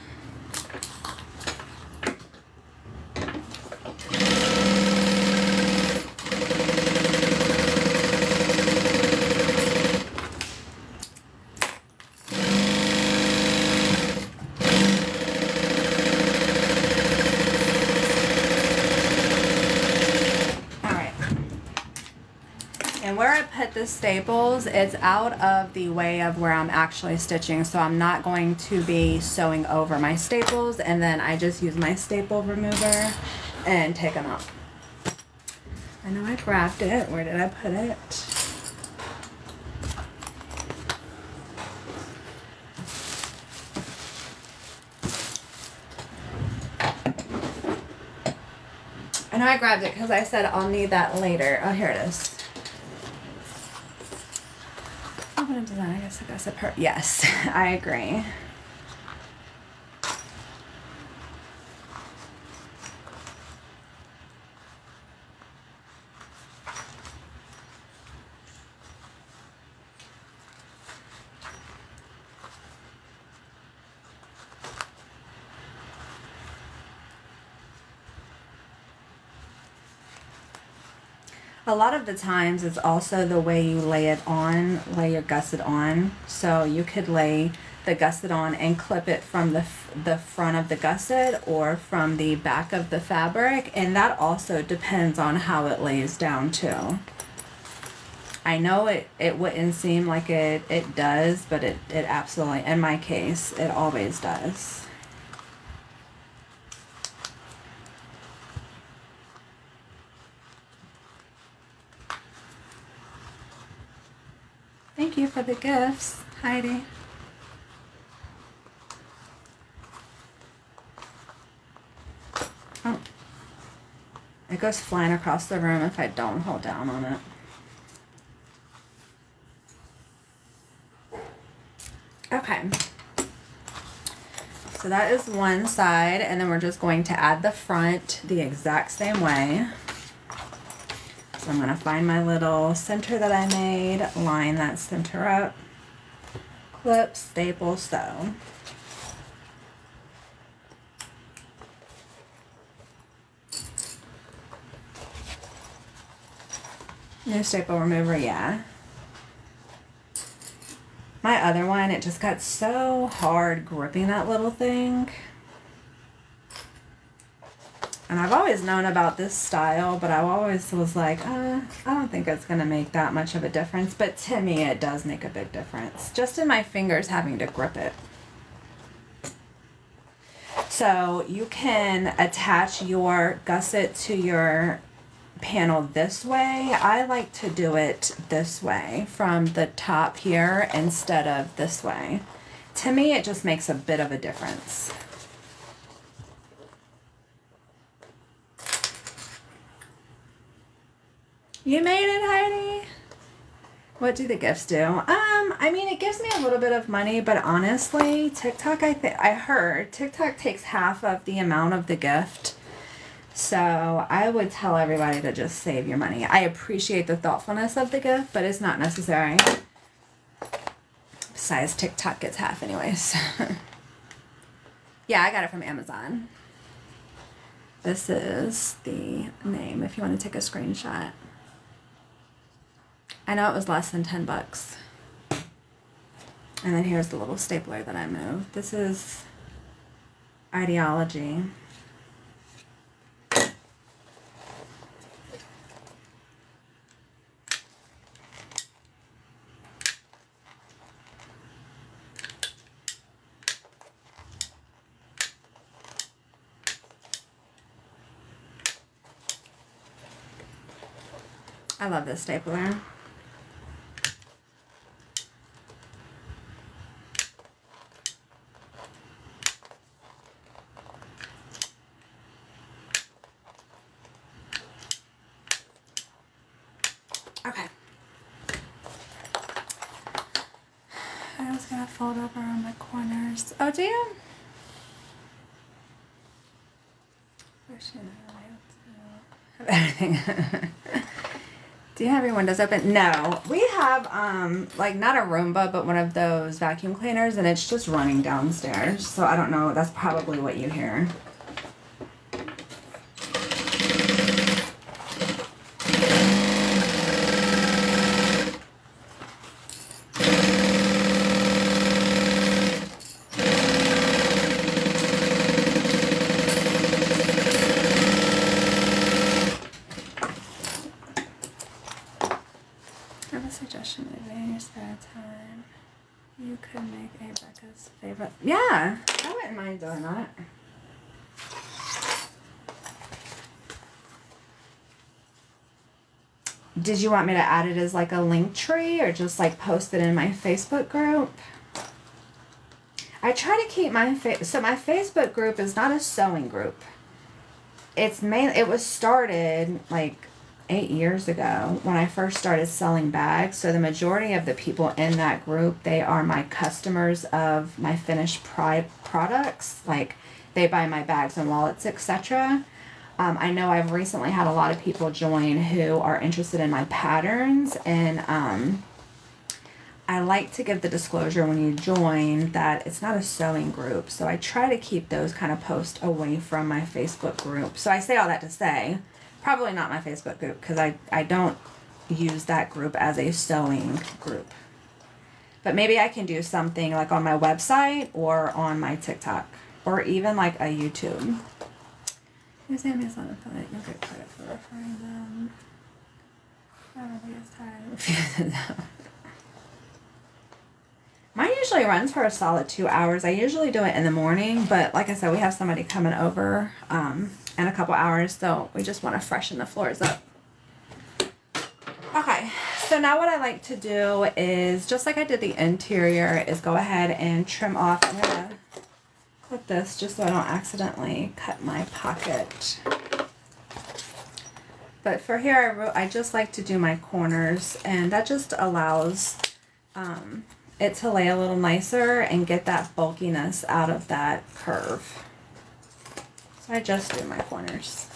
And where I put the staples, it's out of the way of where I'm actually stitching, so I'm not going to be sewing over my staples, and then I just use my staple remover and take them out. I know I grabbed it. Where did I put it? I know I grabbed it because I said I'll need that later. Oh, here it is. I guess I guess a yes, I agree. A lot of the times it's also the way you lay it on, lay your gusset on. So you could lay the gusset on and clip it from the front of the gusset or from the back of the fabric, and that also depends on how it lays down too. I know it wouldn't seem like it does, but it absolutely, in my case, it always does. Thank you for the gifts, Heidi. Oh, it goes flying across the room if I don't hold down on it. Okay, so that is one side, and then we're just going to add the front the exact same way. So I'm going to find my little center that I made, line that center up, clip, staple, sew. New staple remover, yeah. My other one, it just got so hard gripping that little thing. And I've always known about this style, but I always was like, I don't think it's going to make that much of a difference. But to me, it does make a big difference. Just in my fingers having to grip it. So you can attach your gusset to your panel this way. I like to do it this way from the top here instead of this way. To me, it just makes a bit of a difference. You made it, Heidi. What do the gifts do? I mean, it gives me a little bit of money, but honestly, TikTok, I heard TikTok takes half of the amount of the gift. So I would tell everybody to just save your money. I appreciate the thoughtfulness of the gift, but it's not necessary. Besides, TikTok gets half anyways. Yeah, I got it from Amazon. This is the name if you want to take a screenshot. I know it was less than 10 bucks. And then here's the little stapler that I moved. This is Ideology. I love this stapler. Okay. I was gonna fold over on my corners. Oh, do you? Everything. Do you have your windows open? No. We have, like, not a Roomba, but one of those vacuum cleaners, and it's just running downstairs. So I don't know. That's probably what you hear. You could make a Becca's favorite. Yeah, I wouldn't mind doing that. Did you want me to add it as like a link tree or just like post it in my Facebook group? I try to keep my so my Facebook group is not a sewing group. It's mainly, it was started like 8 years ago when I first started selling bags. So the majority of the people in that group, they are my customers of my finished products. Like they buy my bags and wallets, etc. I know I've recently had a lot of people join who are interested in my patterns, and I like to give the disclosure when you join that it's not a sewing group. So I try to keep those kind of posts away from my Facebook group. So I say all that to say, probably not my Facebook group, because I don't use that group as a sewing group. But maybe I can do something like on my website or on my TikTok or even like a YouTube. Use Amazon affiliate. You'll get credit for referring them. I don't think it's tired. Mine usually runs for a solid 2 hours. I usually do it in the morning, but like I said, we have somebody coming over in a couple hours, so we just want to freshen the floors up. Okay, so now what I like to do is, just like I did the interior, is go ahead and trim off. I'm going to clip this just so I don't accidentally cut my pocket. But for here, I just like to do my corners, and that just allows it to lay a little nicer and get that bulkiness out of that curve. So I just do my corners.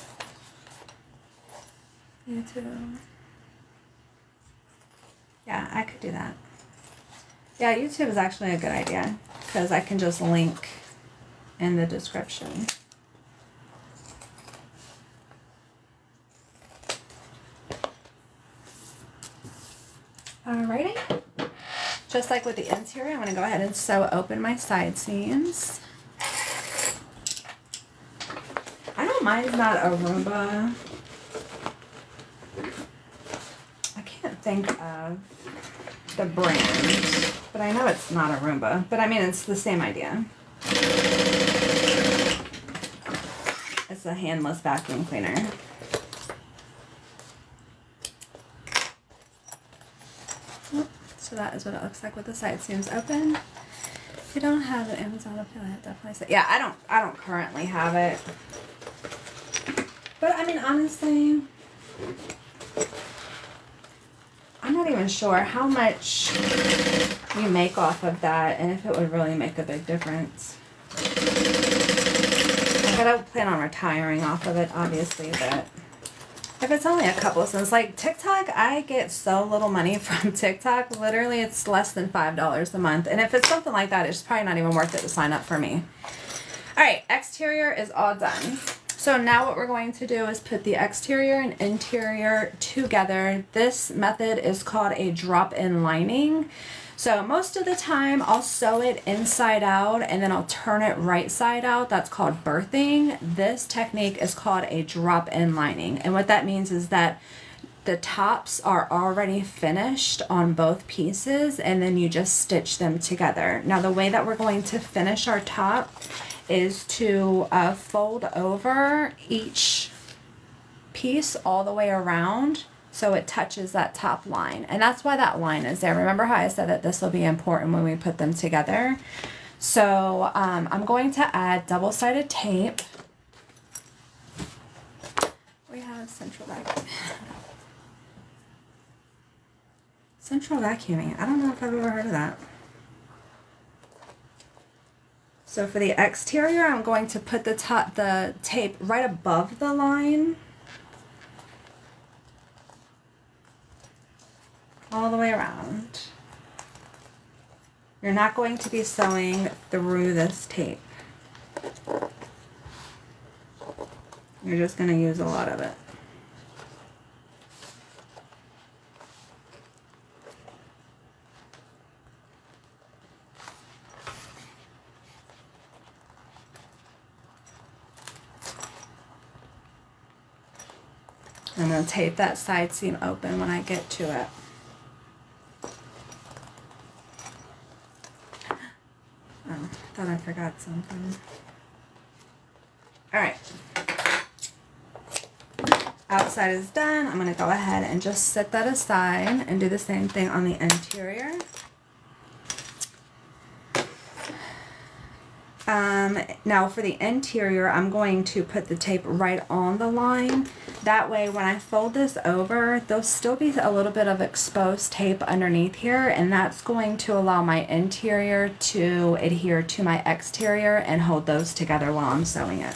You too. Yeah, I could do that. Yeah, YouTube is actually a good idea because I can just link in the description. Alrighty. Just like with the interior, I'm going to go ahead and sew open my side seams. I know mine's not a Roomba. I can't think of the brand, but I know it's not a Roomba. But I mean, it's the same idea. It's a handless vacuum cleaner. So that is what it looks like with the side seams open. If you don't have an Amazon affiliate, definitely say, yeah, I don't currently have it. But I mean, honestly, I'm not even sure how much you make off of that and if it would really make a big difference. I gotta plan on retiring off of it, obviously, but if it's only a couple cents, like TikTok, I get so little money from TikTok. Literally, it's less than $5 a month. And if it's something like that, it's probably not even worth it to sign up for me. All right, exterior is all done. So now what we're going to do is put the exterior and interior together. This method is called a drop-in lining. So most of the time I'll sew it inside out and then I'll turn it right side out. That's called birthing. This technique is called a drop-in lining. And what that means is that the tops are already finished on both pieces and then you just stitch them together. Now the way that we're going to finish our top is to fold over each piece all the way around so it touches that top line. And that's why that line is there. Remember how I said that this will be important when we put them together? So I'm going to add double-sided tape. We have central vacuum. Central vacuuming. I don't know if I've ever heard of that. So for the exterior, I'm going to put the tape right above the line. All the way around. You're not going to be sewing through this tape. You're just going to use a lot of it. I'm going to tape that side seam open when I get to it. Oh, thought I forgot something. Alright. Outside is done. I'm going to go ahead and just set that aside and do the same thing on the interior. Now for the interior, I'm going to put the tape right on the line. That way when I fold this over, there'll still be a little bit of exposed tape underneath here, and that's going to allow my interior to adhere to my exterior and hold those together while I'm sewing it.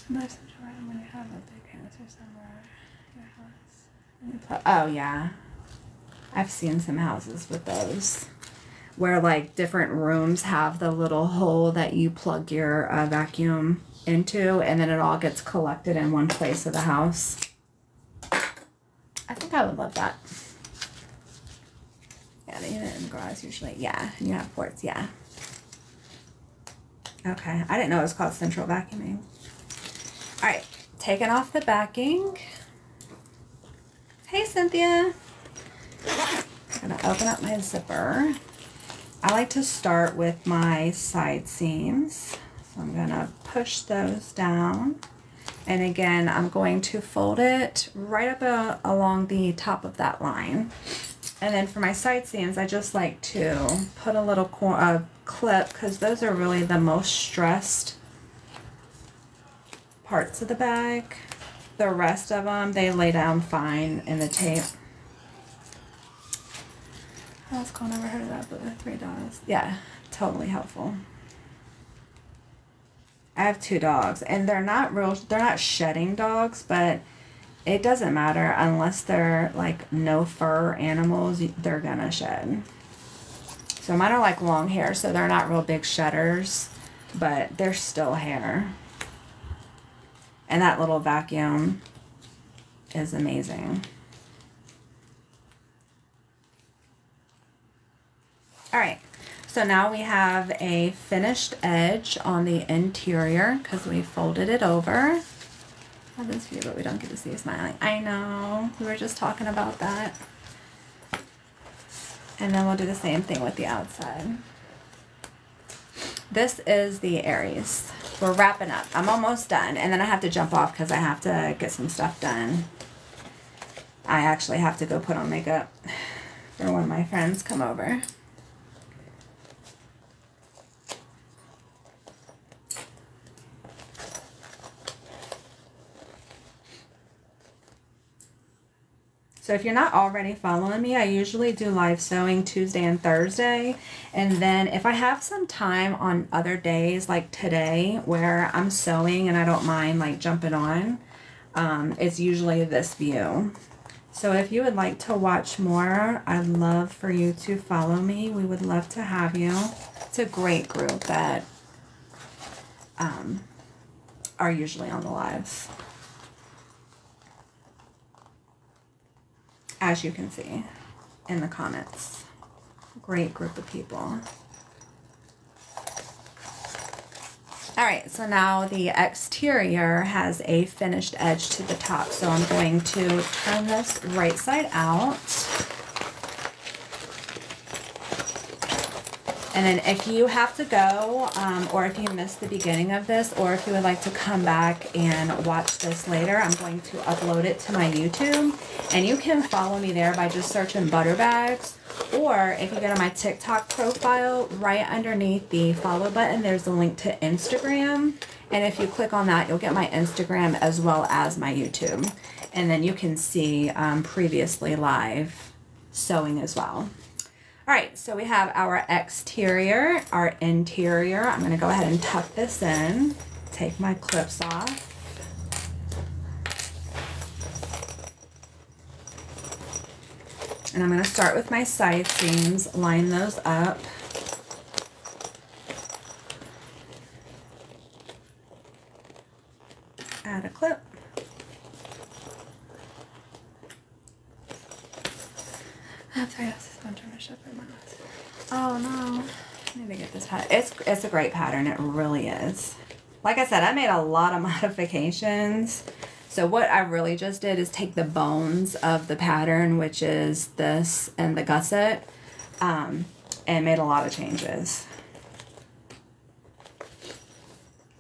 I'm going to have a big answer somewhere. Your house. Oh yeah, I've seen some houses with those where like different rooms have the little hole that you plug your vacuum into, and then it all gets collected in one place of the house. I think I would love that. Yeah, they use it in the garage usually. Yeah, and you have ports. Yeah. Okay, I didn't know it was called central vacuuming. All right, taking off the backing. Hey, Cynthia. I'm gonna open up my zipper. I like to start with my side seams. So I'm gonna push those down. And again, I'm going to fold it right up along the top of that line. And then for my side seams, I just like to put a little clip, because those are really the most stressed parts of the bag. The rest of them, they lay down fine in the tape. I was going over here that, but $3. Yeah, totally helpful. I have 2 dogs, and they're not shedding dogs, but it doesn't matter unless they're like no fur animals, they're gonna shed. So mine are like long hair, so they're not real big shedders, but they're still hair. And that little vacuum is amazing. All right, so now we have a finished edge on the interior because we folded it over. I have this view, but we don't get to see you smiling. I know, we were just talking about that. And then we'll do the same thing with the outside. This is the Aries. We're wrapping up. I'm almost done. And then I have to jump off because I have to get some stuff done. I actually have to go put on makeup for when my friends come over. So if you're not already following me, I usually do live sewing Tuesday and Thursday. And then if I have some time on other days like today where I'm sewing and I don't mind like jumping on, it's usually this view. So if you would like to watch more, I'd love for you to follow me. We would love to have you. It's a great group that are usually on the lives. As you can see in the comments. Great group of people. Alright, so now the exterior has a finished edge to the top. So I'm going to turn this right side out. And then if you have to go, or if you missed the beginning of this, or if you would like to come back and watch this later, I'm going to upload it to my YouTube. And you can follow me there by just searching Butter Bags. Or if you go to my TikTok profile, right underneath the follow button, there's a link to Instagram. And if you click on that, you'll get my Instagram as well as my YouTube. And then you can see previously live sewing as well. All right, so we have our exterior, our interior. I'm gonna go ahead and tuck this in, take my clips off. And I'm gonna start with my side seams, line those up. Add a clip. I'm sorry, this is going to turn shut my mouth. Oh no. I need to get this pattern. It's a great pattern, it really is. Like I said, I made a lot of modifications. So what I really just did is take the bones of the pattern, which is this and the gusset, and made a lot of changes.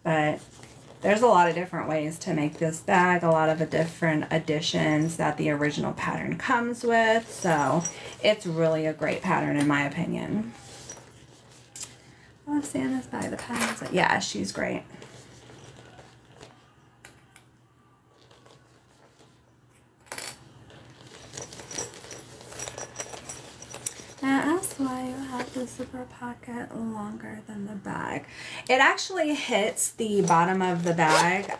But there's a lot of different ways to make this bag, a lot of different additions that the original pattern comes with. So it's really a great pattern in my opinion. I love seeing this bag. The pattern's like, yeah, she's great. And that's why you have the zipper pocket longer than the bag. It actually hits the bottom of the bag.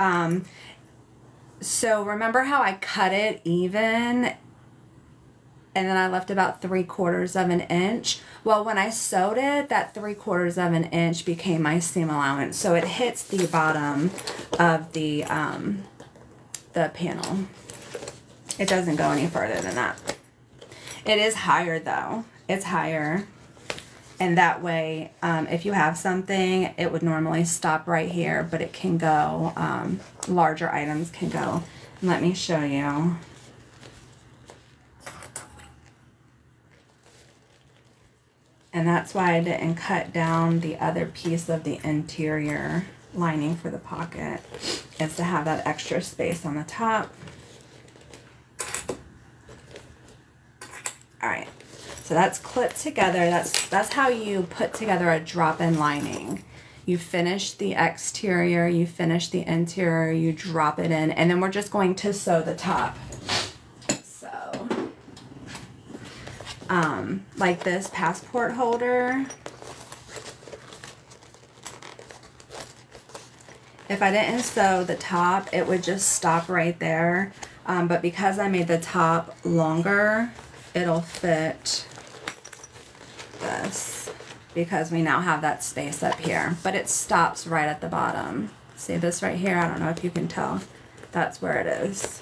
So remember how I cut it even and then I left about 3/4 of an inch? Well, when I sewed it, that 3/4 of an inch became my seam allowance. So it hits the bottom of the panel. It doesn't go any further than that. It is higher though. It's higher, and that way if you have something, it would normally stop right here, but it can go, larger items can go. And let me show you. And that's why I didn't cut down the other piece of the interior lining for the pocket, is to have that extra space on the top. All right. So that's clipped together. That's how you put together a drop-in lining. You finish the exterior, you finish the interior, you drop it in, and then we're just going to sew the top. So, like this passport holder. If I didn't sew the top, it would just stop right there. But because I made the top longer, it'll fit this, because we now have that space up here, but it stops right at the bottom. See this right here? I don't know if you can tell. That's where it is.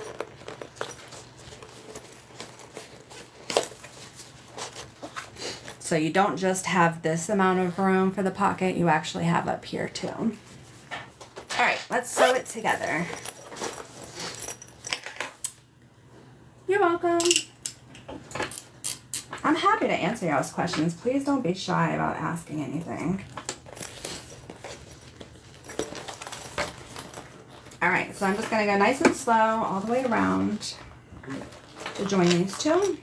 So you don't just have this amount of room for the pocket, you actually have up here too. All right, let's sew it together. You're welcome. I'm happy happy to answer y'all's questions. Please don't be shy about asking anything. Alright, so I'm just going to go nice and slow all the way around to join these two.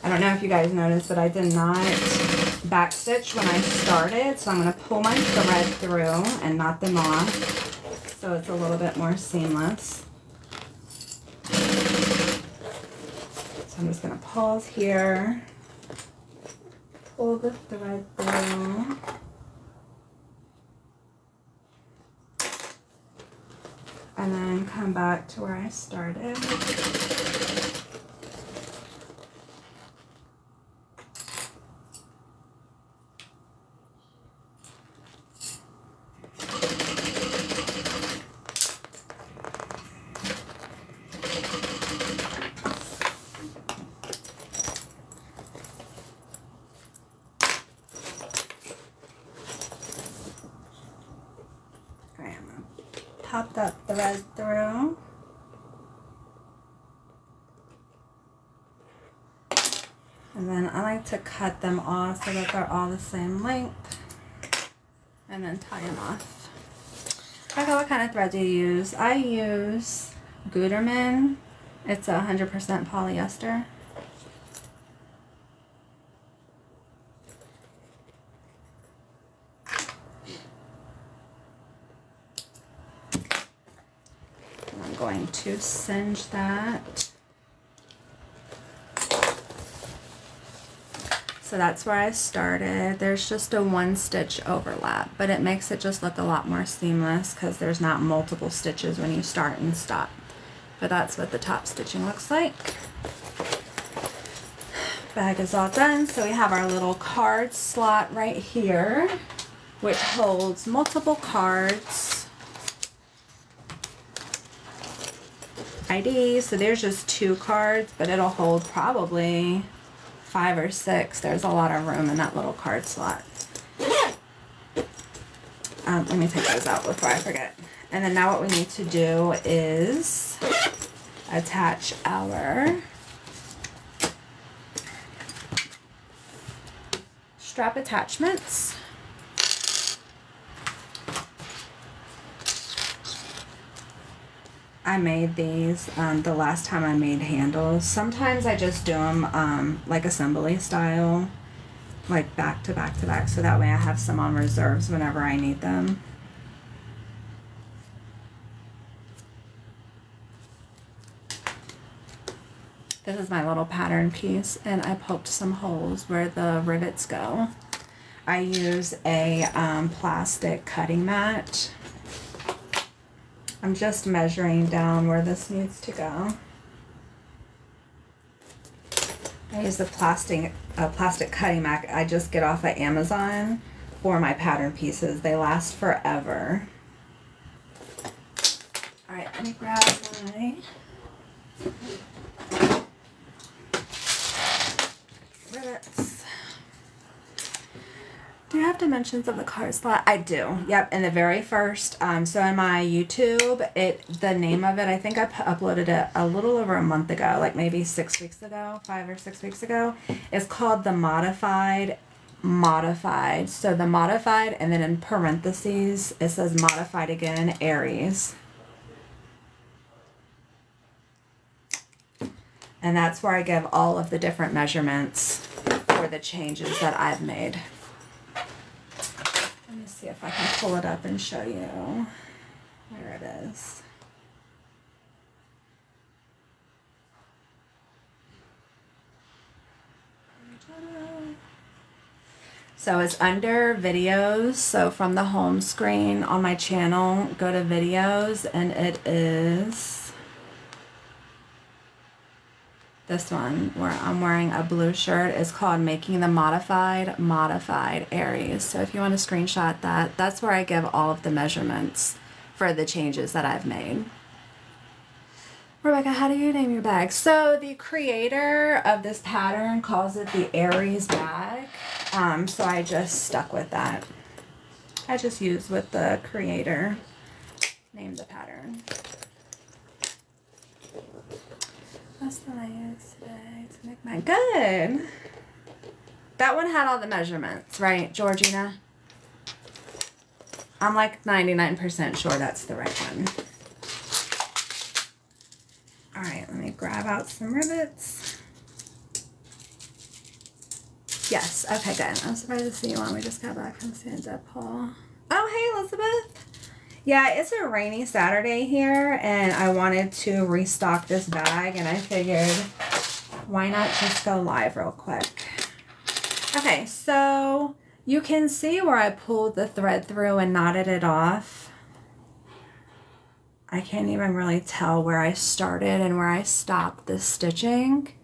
I don't know if you guys noticed, but I did not back stitch when I started, so I'm going to pull my thread through and knot them off so it's a little bit more seamless. So I'm just going to pause here, pull the thread through, and then come back to where I started. Pop that thread through. And then I like to cut them off so that they're all the same length. And then tie them off. Okay, what kind of thread do you use? I use Gutermann. It's 100% polyester. Going to singe that. So that's where I started. There's just a 1 stitch overlap, but it makes it just look a lot more seamless because there's not multiple stitches when you start and stop. But that's what the top stitching looks like. Bag is all done. So we have our little card slot right here, which holds multiple cards. ID, so there's just 2 cards, but it'll hold probably 5 or 6. There's a lot of room in that little card slot. Let me take those out before I forget. And then now what we need to do is attach our strap attachments. I made these the last time I made handles. Sometimes I just do them like assembly style, like back to back to back, so that way I have some on reserves whenever I need them. This is my little pattern piece, and I poked some holes where the rivets go. I use a plastic cutting mat. I'm just measuring down where this needs to go. I use the plastic cutting mat I just get off of Amazon for my pattern pieces. They last forever. All right, let me grab my rivets. Do you have dimensions of the card slot? I do. Yep, in the very first. So in my YouTube, the name of it, I think I uploaded it a little over a month ago, like maybe 6 weeks ago, 5 or 6 weeks ago. It's called the Modified. So the Modified, and then in parentheses, it says Modified again, Aries. And that's where I give all of the different measurements for the changes that I've made. Let me see if I can pull it up and show you where it is. So it's under videos. So from the home screen on my channel, go to videos, and it is This one where I'm wearing a blue shirt is called Making the Modified Aries. So if you want to screenshot that, that's where I give all of the measurements for the changes that I've made. Rebecca, how do you name your bag? So the creator of this pattern calls it the Aries bag. So I just stuck with that. I just used what the creator named the pattern. That's what I used today to make mine. Good. That one had all the measurements, right, Georgina? I'm like 99% sure that's the right one. All right, let me grab out some rivets. Yes, okay, good. I'm surprised to see you on. We just got back from San Paul. Oh, hey, Elizabeth. Yeah, it's a rainy Saturday here, and I wanted to restock this bag, and I figured, why not just go live real quick? Okay, so you can see where I pulled the thread through and knotted it off. I can't even really tell where I started and where I stopped the stitching.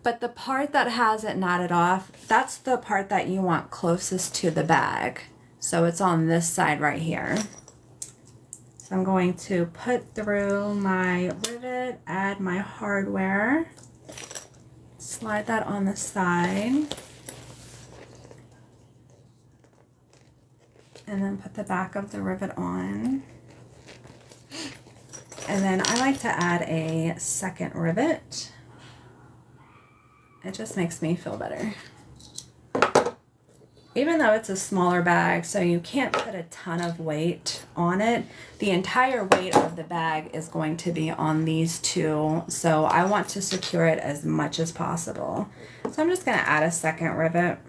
But the part that has it knotted off, that's the part that you want closest to the bag. So it's on this side right here. So I'm going to put through my rivet, add my hardware, slide that on the side, and then put the back of the rivet on. And then I like to add a second rivet. It just makes me feel better. Even though it's a smaller bag, so you can't put a ton of weight on it, the entire weight of the bag is going to be on these two. So I want to secure it as much as possible. So I'm just going to add a second rivet.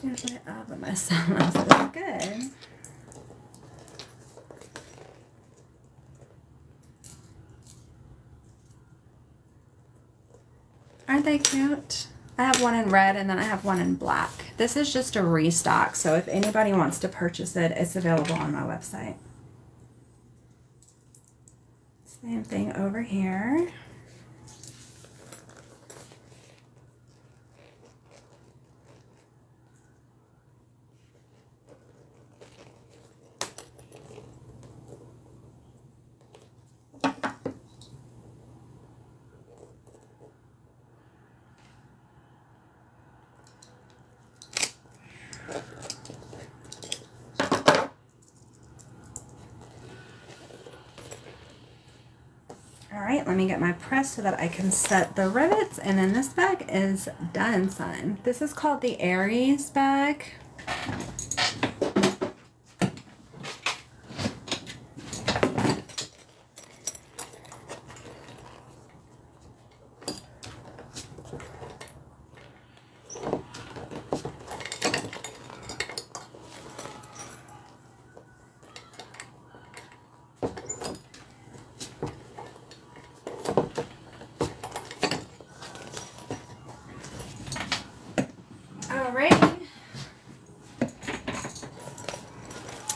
Here's my oven myself. That's good. Aren't they cute? I have one in red and then I have one in black. This is just a restock, so if anybody wants to purchase it, it's available on my website. Same thing over here. Alright, let me get my press so that I can set the rivets, and then this bag is done, son. This is called the Aries bag.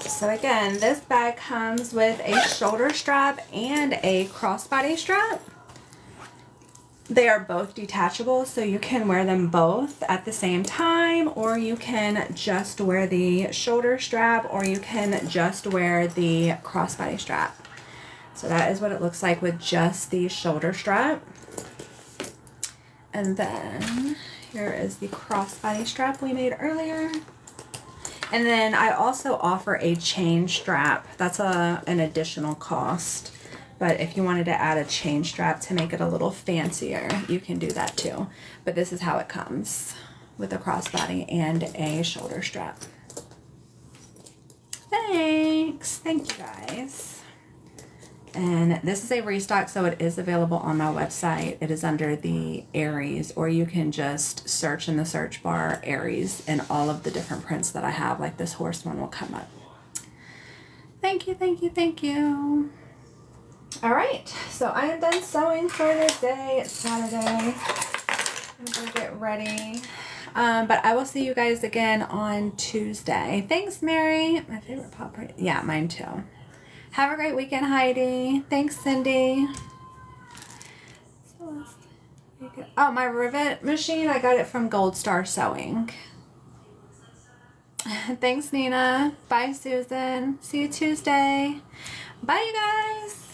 So again, this bag comes with a shoulder strap and a crossbody strap. They are both detachable, so you can wear them both at the same time, or you can just wear the shoulder strap, or you can just wear the crossbody strap. So that is what it looks like with just the shoulder strap. And then here is the crossbody strap we made earlier. And then I also offer a chain strap. That's an additional cost. But if you wanted to add a chain strap to make it a little fancier, you can do that too. But this is how it comes with a crossbody and a shoulder strap. Thanks. Thank you guys. And this is a restock, so it is available on my website. It is under the Aries, or you can just search in the search bar Aries, and all of the different prints that I have, like this horse one, will come up. Thank you, thank you, thank you. All right, so I am done sewing for the day. It's Saturday. I'm gonna get ready. But I will see you guys again on Tuesday. Thanks, Mary. My favorite pop print. Yeah, mine too. Have a great weekend, Heidi. Thanks, Cindy. Oh, my rivet machine, I got it from Gold Star Sewing. Thanks, Nina. Bye, Susan. See you Tuesday. Bye, you guys.